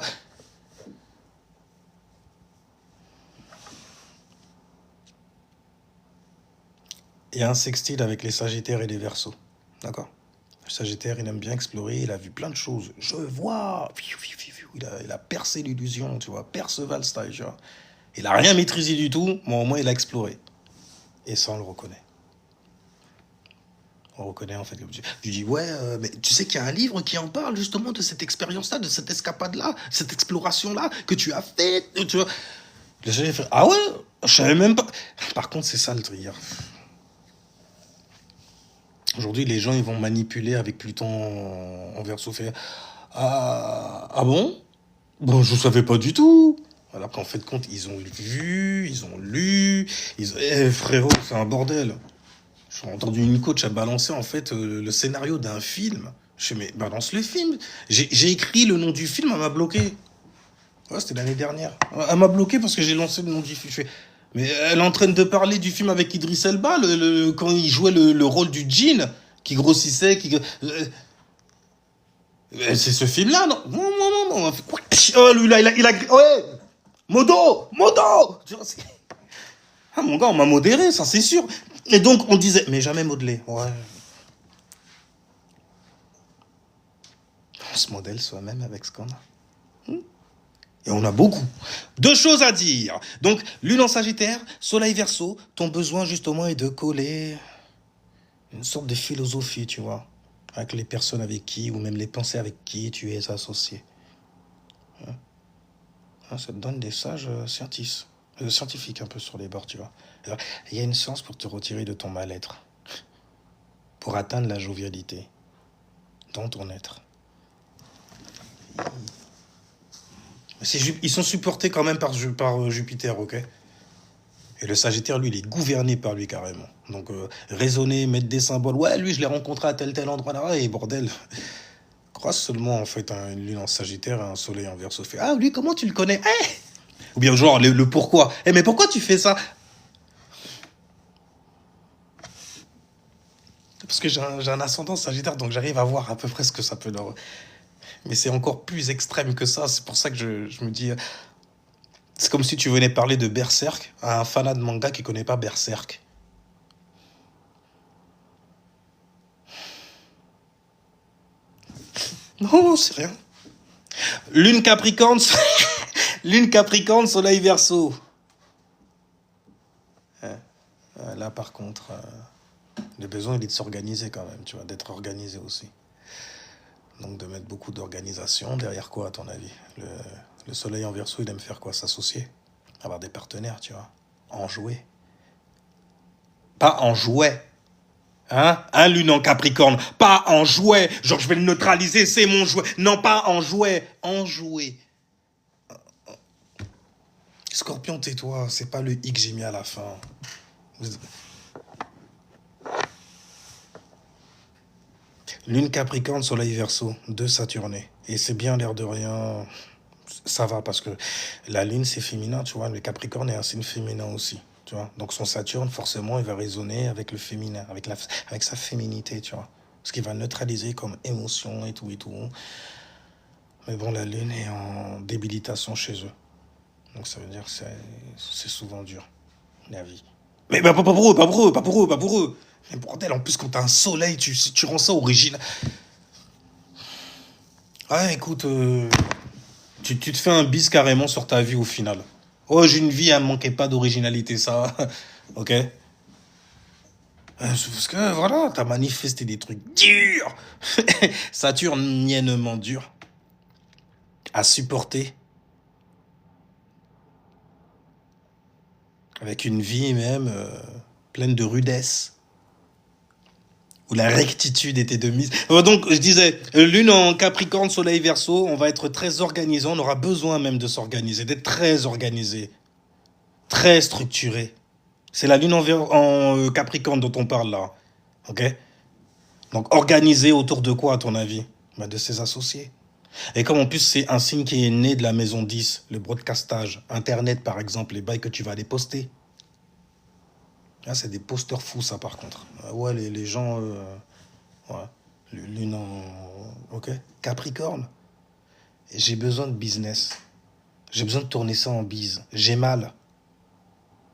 Il y a un sextile avec les Sagittaires et les Verseaux. D'accord? Le Sagittaire, il aime bien explorer, il a vu plein de choses. Je vois. Il a percé l'illusion, tu vois. Perceval style, tu vois. Il a rien maîtrisé du tout, mais au moins il a exploré. Et ça, on le reconnaît. On reconnaît en fait. Je dis, ouais, mais tu sais qu'il y a un livre qui en parle justement de cette expérience-là, de cette escapade-là, cette exploration-là que tu as faite. Tu vois. Le Sagittaire fait, ah ouais, je savais même pas. Par contre, c'est ça le trigger. Aujourd'hui, les gens, ils vont manipuler avec Pluton en Verseau. Ah bon? Bon, je savais pas du tout. Alors qu'en fait, compte, ils ont vu, ils ont lu. Frérot, c'est un bordel. J'ai entendu une coach à balancer, en fait, le scénario d'un film. Je dis, mais balance le film. J'ai écrit le nom du film, elle m'a bloqué. Ouais, c'était l'année dernière. Elle m'a bloqué parce que j'ai lancé le nom du film. Mais elle est en train de parler du film avec Idriss Elba, quand il jouait le rôle du djinn, qui grossissait, c'est ce film-là, non? Non. Oh, lui, là, il a... Ouais. Modo. Ah, mon gars, on m'a modéré, ça, c'est sûr. Et donc, on disait, mais jamais modelé. Ouais. On se modèle soi-même avec ce qu'on a. Et on a beaucoup. Deux choses à dire. Donc, lune en Sagittaire, soleil Verseau, ton besoin justement est de coller une sorte de philosophie, tu vois, avec les personnes avec qui, ou même les pensées avec qui tu es associé. Hein, ça te donne des sages scientifiques un peu sur les bords, tu vois. Alors, il y a une science pour te retirer de ton mal-être, pour atteindre la jovialité dans ton être. Ils sont supportés quand même par Jupiter, ok? Et le Sagittaire, lui, il est gouverné par lui carrément. Donc, raisonner, mettre des symboles. Ouais, lui, je l'ai rencontré à tel endroit là. Et bordel, croise seulement en fait une lune en Sagittaire et un soleil en Verseau. Fait, ah, lui, comment tu le connais? Ou bien genre le pourquoi. Mais pourquoi tu fais ça? Parce que j'ai un ascendant Sagittaire, donc j'arrive à voir à peu près ce que ça peut leur... Mais c'est encore plus extrême que ça. C'est pour ça que je me dis... C'est comme si tu venais parler de Berserk à un fanat de manga qui connaît pas Berserk. Non, c'est rien. Lune Capricorne, Lune Capricorne, Soleil Verseau. Là, par contre, le besoin, il est de s'organiser quand même, tu vois, d'être organisé aussi. Donc, de mettre beaucoup d'organisation. Derrière quoi, à ton avis? Le Soleil en Verseau, il aime faire quoi? S'associer, avoir des partenaires, tu vois, en jouer. Pas en jouet. Hein? Un lune en Capricorne, pas en jouet. Genre, je vais le neutraliser, c'est mon jouet. Non, pas en jouet, en jouet. Scorpion, tais-toi, c'est pas le i que j'ai mis à la fin. Lune Capricorne, Soleil Verseau, 2 Saturnés. Et c'est bien, l'air de rien, ça va parce que la Lune, c'est féminin, tu vois. Le Capricorne est un signe féminin aussi, tu vois. Donc son Saturne, forcément, il va résonner avec le féminin, avec sa féminité, tu vois. Ce qui va neutraliser comme émotion et tout et tout. Mais bon, la Lune est en débilitation chez eux. Donc ça veut dire que c'est souvent dur, la vie. Mais bah, pas pour eux, pas pour eux, pas pour eux, pas pour eux. Mais bordel, en plus, quand t'as un soleil, tu rends ça original. Ah, écoute, tu te fais un bis carrément sur ta vie au final. Oh, j'ai une vie, elle me manquait pas d'originalité, ça. Ok? Parce que voilà, t'as manifesté des trucs durs. Saturniennement dur. À supporter. Avec une vie même pleine de rudesse. Où la rectitude était de mise. Donc, je disais, lune en Capricorne, Soleil Verseau, on va être très organisé, on aura besoin même de s'organiser, d'être très organisé, très structuré. C'est la lune en Capricorne dont on parle là, ok? Donc, organisé autour de quoi, à ton avis? Bah, de ses associés. Et comme en plus, c'est un signe qui est né de la maison 10, le broadcastage, Internet par exemple, les bails que tu vas aller poster. Ah, c'est des posters fous, ça, par contre. Ouais, les gens... ouais. Lune en... Ok. Capricorne. J'ai besoin de business. J'ai besoin de tourner ça en bise. J'ai mal.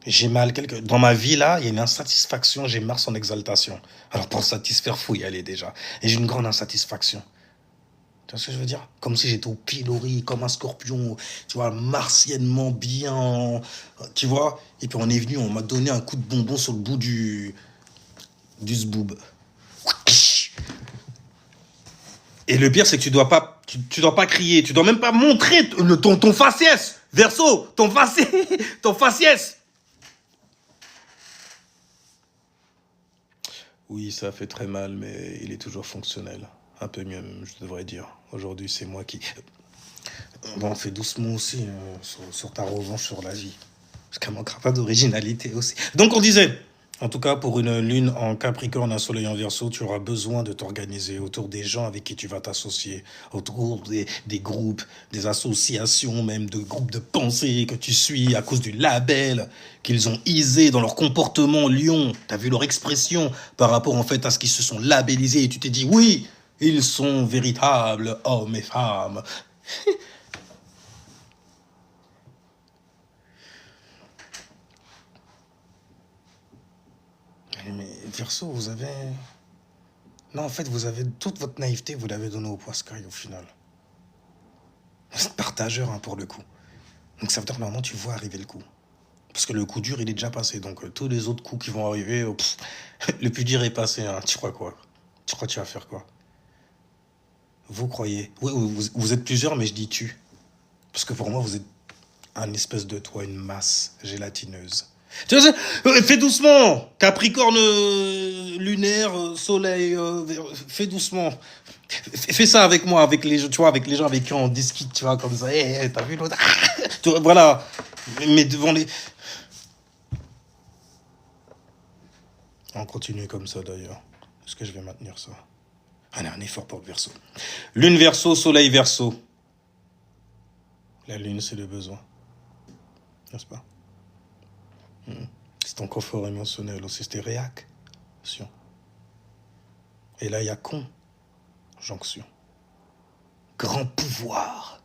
J'ai mal. Dans ma vie, là, il y a une insatisfaction. J'ai Mars en exaltation. Alors, pour satisfaire, faut y aller déjà. Et j'ai une grande insatisfaction. Tu vois ce que je veux dire? Comme si j'étais au pilori, comme un scorpion, tu vois, martiennement bien, tu vois. Et puis on est venu, on m'a donné un coup de bonbon sur le bout du zboob. Et le pire, c'est que tu dois pas crier, tu dois même pas montrer ton faciès, Verseau, ton faciès. Oui, ça fait très mal, mais il est toujours fonctionnel. Un peu mieux, je devrais dire. Aujourd'hui, c'est moi qui... Bon, fais doucement aussi sur ta revanche sur la vie. Parce qu'elle manquera pas d'originalité aussi. Donc on disait, en tout cas pour une lune en Capricorne, un soleil en Verseau, tu auras besoin de t'organiser autour des gens avec qui tu vas t'associer, autour des groupes, des associations, même de groupes de pensée que tu suis à cause du label qu'ils ont isé dans leur comportement lion. T'as vu leur expression par rapport en fait à ce qu'ils se sont labellisés et tu t'es dit oui, ils sont véritables hommes et femmes. Mais Verseau, vous avez... Non, en fait, vous avez toute votre naïveté, vous l'avez donnée au poiscaille au final. Vous êtes partageur hein, pour le coup. Donc ça veut dire que normalement tu vois arriver le coup. Parce que le coup dur, il est déjà passé. Donc tous les autres coups qui vont arriver, le plus dur est passé. Hein. Tu crois quoi? Tu crois que tu vas faire quoi? Vous croyez? Oui, vous êtes plusieurs, mais je dis tu. Parce que pour moi, vous êtes un espèce de toi, une masse gélatineuse. Tu vois, fais doucement. Capricorne lunaire, soleil, fais doucement. Fais ça avec moi, avec les, tu vois, avec les gens avec qui on discute, tu vois, comme ça. Hey, t'as vu l'autre? Voilà. Mais devant les... On continue comme ça d'ailleurs. Est-ce que je vais maintenir ça? Allez, un effort pour le Verseau. Lune Verseau, soleil Verseau. La lune, c'est le besoin. N'est-ce pas? C'est ton confort émotionnel aussi, c'est tes réactions. Et là, il y a conjonction. Grand pouvoir.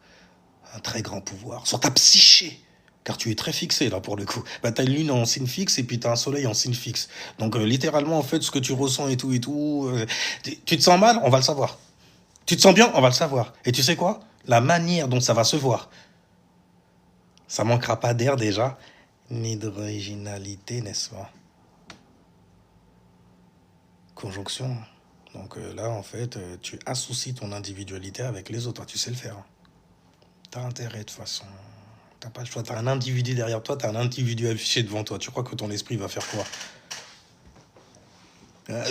Un très grand pouvoir. Sur ta psyché. Car tu es très fixé, là, pour le coup. Bah, t'as une lune en signe fixe et puis t'as un soleil en signe fixe. Donc, littéralement, en fait, ce que tu ressens et tout, tu te sens mal, on va le savoir. Tu te sens bien, on va le savoir. Et tu sais quoi? La manière dont ça va se voir, ça manquera pas d'air déjà, ni d'originalité, n'est-ce pas? Conjonction. Donc là, en fait, tu associes ton individualité avec les autres. Tu sais le faire. T'as intérêt de toute façon. T'as pas le choix. T'as un individu derrière toi, t'as un individu affiché devant toi. Tu crois que ton esprit va faire quoi?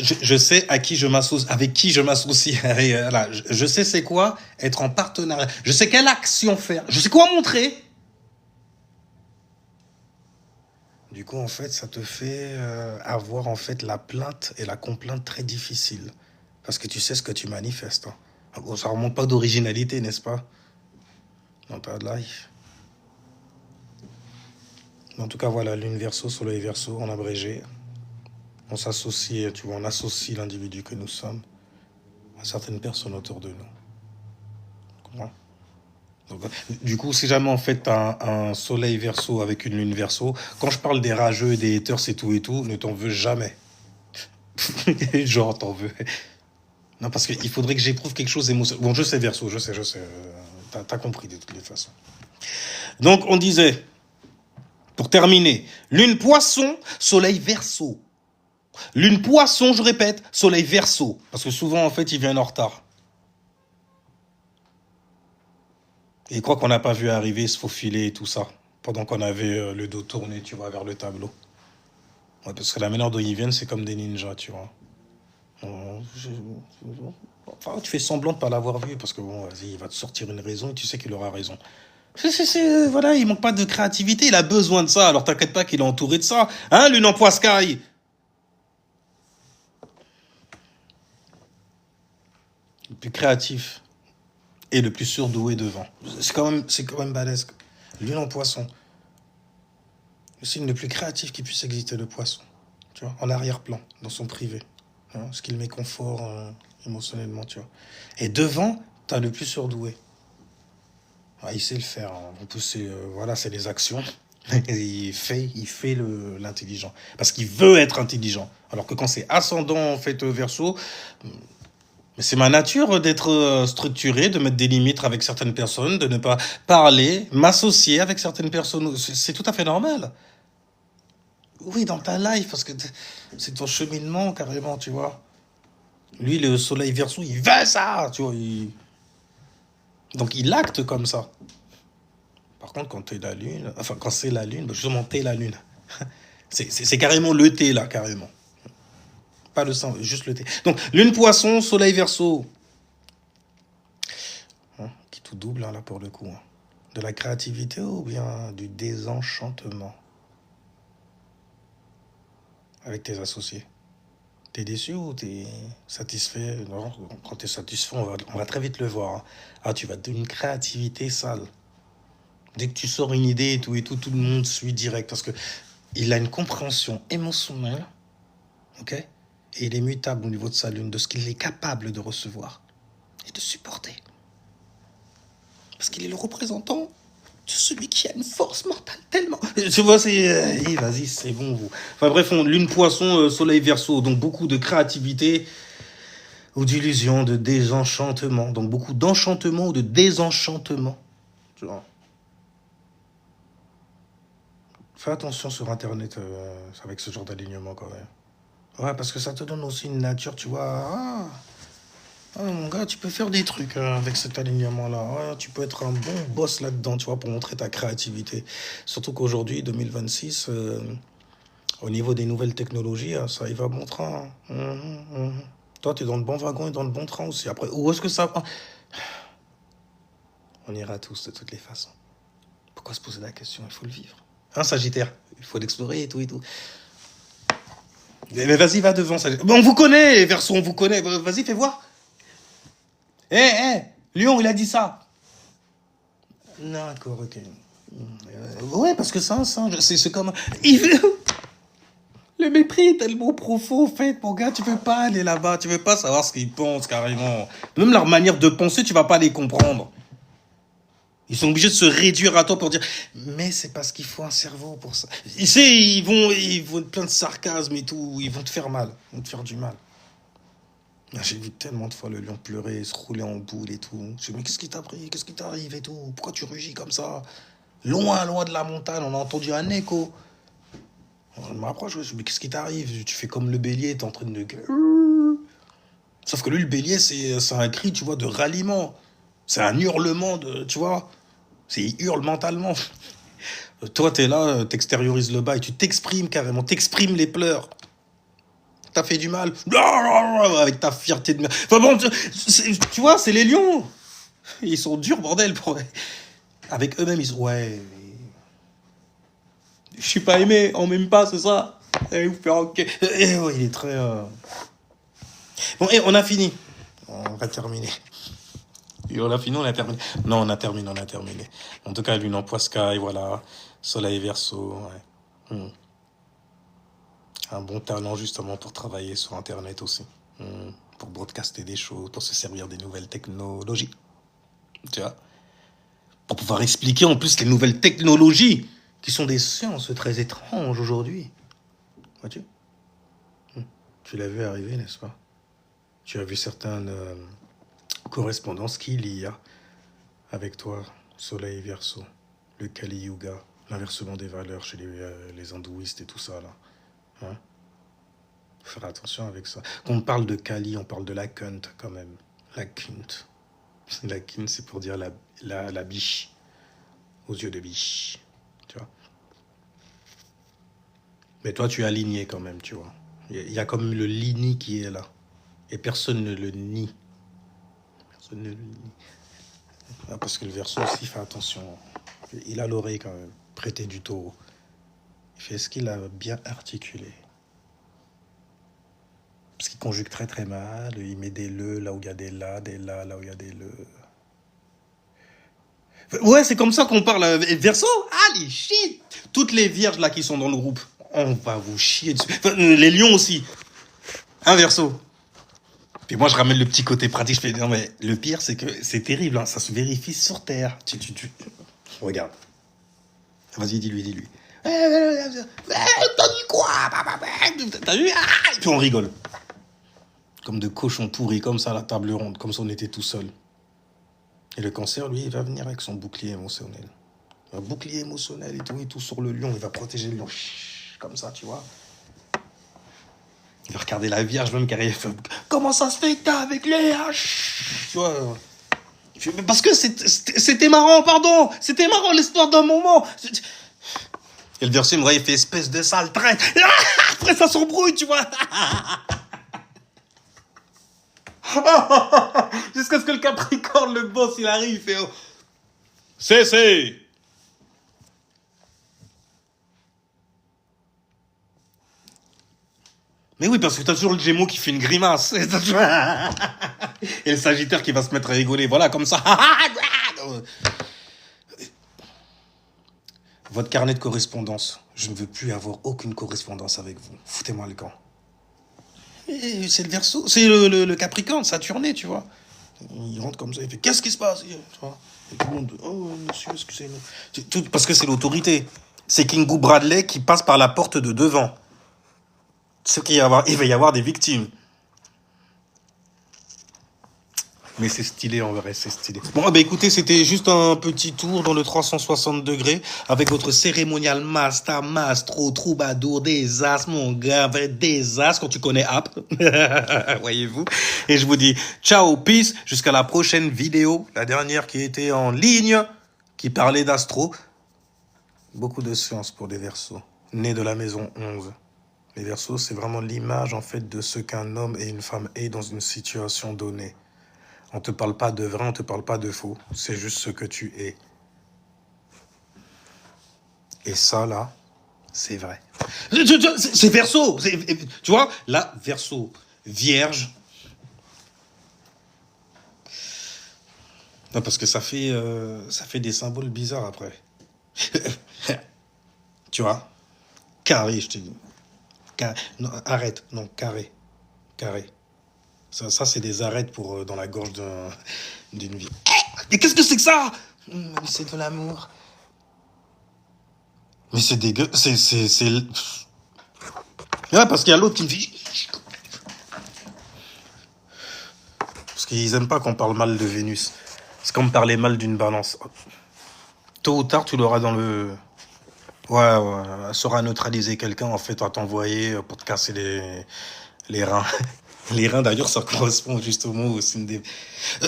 Je sais à qui je m'associe, avec qui je m'associe. Voilà. Je sais c'est quoi être en partenariat. Je sais quelle action faire. Je sais quoi montrer. Du coup, en fait, ça te fait avoir en fait la plainte et la complainte très difficile. Parce que tu sais ce que tu manifestes. Hein. Bon, ça remonte pas d'originalité, n'est-ce pas? Non, pas de life. En tout cas, voilà, lune Verseau, soleil Verseau, en abrégé. On s'associe, tu vois, on associe l'individu que nous sommes à certaines personnes autour de nous. Comprends? Donc, du coup, si jamais en fait un soleil Verseau avec une lune Verseau, quand je parle des rageux, des haters et tout, ne t'en veux jamais. Genre, t'en veux. Non, parce qu'il faudrait que j'éprouve quelque chose d'émotionnel. Bon, je sais Verseau, je sais. T'as compris de toutes les façons. Donc, on disait, pour terminer, lune Poisson, soleil Verseau. Lune Poisson, je répète, soleil Verseau. Parce que souvent, en fait, ils viennent en retard. Et il croit qu'on n'a pas vu arriver, se faufiler et tout ça. Pendant qu'on avait le dos tourné, tu vois, vers le tableau. Ouais, parce que la manière dont ils viennent, c'est comme des ninjas, tu vois. Enfin, tu fais semblant de ne pas l'avoir vu, parce que bon, vas-y, il va te sortir une raison et tu sais qu'il aura raison. Voilà, il manque pas de créativité, il a besoin de ça, alors t'inquiète pas qu'il est entouré de ça. Hein, lune en poiscaille. Le plus créatif et le plus surdoué devant. C'est quand même balèze. Lune en poisson. Le signe le plus créatif qui puisse exister, le poisson. Tu vois, en arrière-plan, dans son privé. Hein, ce qui le met confort émotionnellement, tu vois. Et devant, t'as le plus surdoué. Ah, il sait le faire. Hein. En plus, voilà, c'est les actions. il fait l'intelligent. Parce qu'il veut être intelligent. Alors que quand c'est ascendant, en fait, Verseau, mais c'est ma nature d'être structuré, de mettre des limites avec certaines personnes, de ne pas parler, m'associer avec certaines personnes. C'est tout à fait normal. Oui, dans ta life, parce que c'est ton cheminement, carrément, tu vois. Lui, le soleil Verseau, il veut ça, tu vois. Donc, il acte comme ça. Par contre, quand t'es la lune, enfin, quand c'est la lune, justement, t'es la lune. C'est carrément le thé, là, carrément. Pas le sang, juste le thé. Donc, lune Poisson, soleil Verseau. Hein, qui tout double, hein, là, pour le coup. Hein. De la créativité ou bien du désenchantement avec tes associés. T'es déçu ou t'es satisfait? Non, quand t'es satisfait, on va très vite le voir. Hein. Ah, tu vas donner une créativité sale. Dès que tu sors une idée et tout le monde suit direct. Parce que il a une compréhension émotionnelle, ok? Et il est mutable au niveau de sa lune, de ce qu'il est capable de recevoir et de supporter. Parce qu'il est le représentant de celui qui a une force mortale tellement. Tu vois, vas-y, c'est bon, vous. Enfin bref, lune Poisson, soleil Verseau, donc beaucoup de créativité ou d'illusion, de désenchantement. Donc beaucoup d'enchantement ou de désenchantement. Tu vois. Fais attention sur Internet avec ce genre d'alignement quand même. Ouais, parce que ça te donne aussi une nature, tu vois. Ah, mon gars, tu peux faire des trucs avec cet alignement-là. Ouais, tu peux être un bon boss là-dedans, tu vois, pour montrer ta créativité. Surtout qu'aujourd'hui, 2026, au niveau des nouvelles technologies, ça y va bon train. Toi, tu es dans le bon wagon et dans le bon train aussi. Après, où est-ce que ça va? On ira tous de toutes les façons. Pourquoi se poser la question? Il faut le vivre. Hein, Sagittaire? Il faut l'explorer et tout et tout. Mais vas-y, va devant, Sagittaire. On vous connaît, Verseau, on vous connaît. Vas-y, fais voir. Lion, il a dit ça. D'accord, ok. Ouais, parce que ça, c'est comme... Le mépris est tellement profond, en fait, mon gars. Tu veux pas aller là-bas. Tu veux pas savoir ce qu'ils pensent, carrément. Même leur manière de penser, tu vas pas les comprendre. Ils sont obligés de se réduire à toi pour dire mais c'est parce qu'il faut un cerveau pour ça. Ils vont être plein de sarcasme et tout. Ils vont te faire mal. Ils vont te faire du mal. J'ai vu tellement de fois le lion pleurer, se rouler en boule et tout. Je me dis mais qu'est-ce qui t'a pris? Qu'est-ce qui t'arrive et tout? Pourquoi tu rugis comme ça? Loin, loin de la montagne, on a entendu un écho. Je me rapproche, je me dis mais qu'est-ce qui t'arrive? Tu fais comme le bélier, t'es en train de... Sauf que lui, le bélier, c'est un cri, tu vois, de ralliement. C'est un hurlement, tu vois. Il hurle mentalement. Toi, t'es là, t'extériorises le bail, tu t'exprimes carrément, t'exprimes les pleurs. T'as fait du mal. Avec ta fierté de... Enfin bon, tu vois, c'est les lions. Ils sont durs, bordel. Avec eux-mêmes, ils sont... Ouais. Je suis pas aimé, on m'aime pas, c'est ça. Vous faire ok. Ouais, il est très... Bon, on a fini. On va terminer. Et on a fini, on a terminé. Non, on a terminé. En tout cas, lune en Poiscaille, voilà. Soleil Verseau, ouais. Un bon talent, justement, pour travailler sur Internet aussi. Pour broadcaster des choses, pour se servir des nouvelles technologies. Tu vois? Pour pouvoir expliquer, en plus, les nouvelles technologies, qui sont des sciences très étranges aujourd'hui. Vois-tu? Tu l'as vu arriver, n'est-ce pas? Tu as vu certaines correspondances qu'il y a avec toi, Soleil Verseau, le Kali Yuga, l'inversement des valeurs chez les hindouistes et tout ça, là. Hein? Faut faire attention avec ça. Quand on parle de Kali, on parle de la Kunt, quand même. La Kunt. La Kunt, c'est pour dire la biche. Aux yeux de biche. Tu vois? Mais toi, tu es aligné quand même, tu vois. Il y a comme le lini qui est là. Et personne ne le nie. Personne ne le nie. Parce que le Verseau aussi fait attention. Il a l'oreille quand même, prêté du taureau. Il fait ce qu'il a bien articulé. Parce qu'il conjugue très très mal. Il met des le là où il y a des la là où il y a des le. Ouais, c'est comme ça qu'on parle. Verseau, allez, shit. Toutes les vierges là qui sont dans le groupe, on va vous chier dessus. Enfin, les lions aussi. Un Verseau. Puis moi, je ramène le petit côté pratique. Je fais, non, mais le pire, c'est que c'est terrible. Hein, ça se vérifie sur Terre. Regarde. Vas-y, dis-lui. T'as dit quoi? T'as vu? Et puis on rigole. Comme de cochons pourris, comme ça, à la table ronde. Comme si on était tout seul. Et le Cancer, lui, il va venir avec son bouclier émotionnel. Un bouclier émotionnel et tout sur le lion. Il va protéger le lion. Comme ça, tu vois. Il va regarder la Vierge, même, qui arrive. Comment ça se fait que t'as avec les haches? Tu vois. Parce que c'était marrant, pardon. C'était marrant l'histoire d'un moment. Et le Verseau, il fait espèce de sale traite. Après, ça s'embrouille, tu vois. Jusqu'à ce que le Capricorne, le boss, il arrive, il fait... Oh. C'est. Mais oui, parce que t'as toujours le Gémeaux qui fait une grimace. Et le Sagittaire qui va se mettre à rigoler. Voilà, comme ça. Votre carnet de correspondance. Je ne veux plus avoir aucune correspondance avec vous. Foutez-moi le camp. Et c'est le Verseau. C'est le Capricorne, Saturné, tu vois. Il rentre comme ça, il fait qu'est-ce qui se passe? Tu vois. Et tout le monde, oh monsieur, excusez-nous. Tout parce que c'est l'autorité. C'est Kingu Bradley qui passe par la porte de devant. Il va y avoir des victimes. Mais c'est stylé en vrai, c'est stylé. Bon, bah écoutez, c'était juste un petit tour dans le 360 degrés avec votre cérémonial master, mastro, troubadour, des as, mon gars, des as quand tu connais app. Voyez-vous. Et je vous dis ciao, peace, jusqu'à la prochaine vidéo. La dernière qui était en ligne, qui parlait d'astro. Beaucoup de science pour des Verseaux, nés de la maison 11. Les Verseaux, c'est vraiment l'image en fait de ce qu'un homme et une femme est dans une situation donnée. On te parle pas de vrai, on te parle pas de faux. C'est juste ce que tu es. Et ça, là, c'est vrai. C'est Verseau. Tu vois, là, Verseau, Vierge. Non, parce que ça fait des symboles bizarres après. Tu vois, carré, je te dis. Non, arrête, non, carré. Carré. Ça c'est des arêtes pour dans la gorge d'une vie. Mais qu'est-ce que c'est que ça? C'est de l'amour. Mais c'est dégueu. Ouais, parce qu'il y a l'autre qui me dit. Parce qu'ils aiment pas qu'on parle mal de Vénus. C'est comme parler mal d'une balance. Tôt ou tard, tu l'auras dans le. Ouais, elle saura neutraliser quelqu'un, en fait, à t'envoyer pour te casser les reins. Les reins, d'ailleurs, ça correspond juste au mot.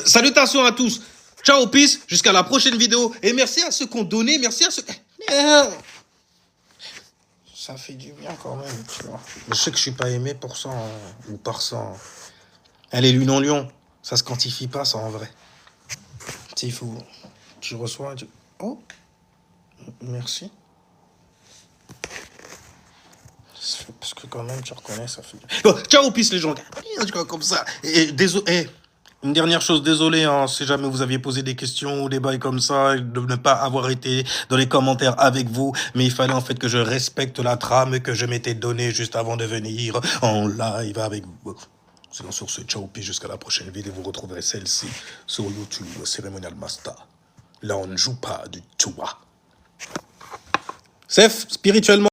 Salutations à tous. Ciao, peace. Jusqu'à la prochaine vidéo. Et merci à ceux qui ont donné. Merci à ceux. Ça fait du bien quand même, tu vois. Je sais que je suis pas aimé pour ça, hein, ou par ça. Hein. Allez, lune en lion. Ça se quantifie pas, ça, en vrai. Tu sais, il faut. Tu reçois. Oh, merci. Parce que quand même, tu reconnais, ça fait... Bon, ciao, peace les gens. Comme ça. Et désolé. Une dernière chose, désolé, hein, si jamais vous aviez posé des questions ou des bails comme ça, de ne pas avoir été dans les commentaires avec vous, mais il fallait en fait que je respecte la trame que je m'étais donnée juste avant de venir en live avec vous. Sinon, sur ce, ciao, peace, jusqu'à la prochaine vidéo, vous retrouverez celle-ci sur YouTube, Cérémonial Master. Là, on ne joue pas du tout. Safe, spirituellement.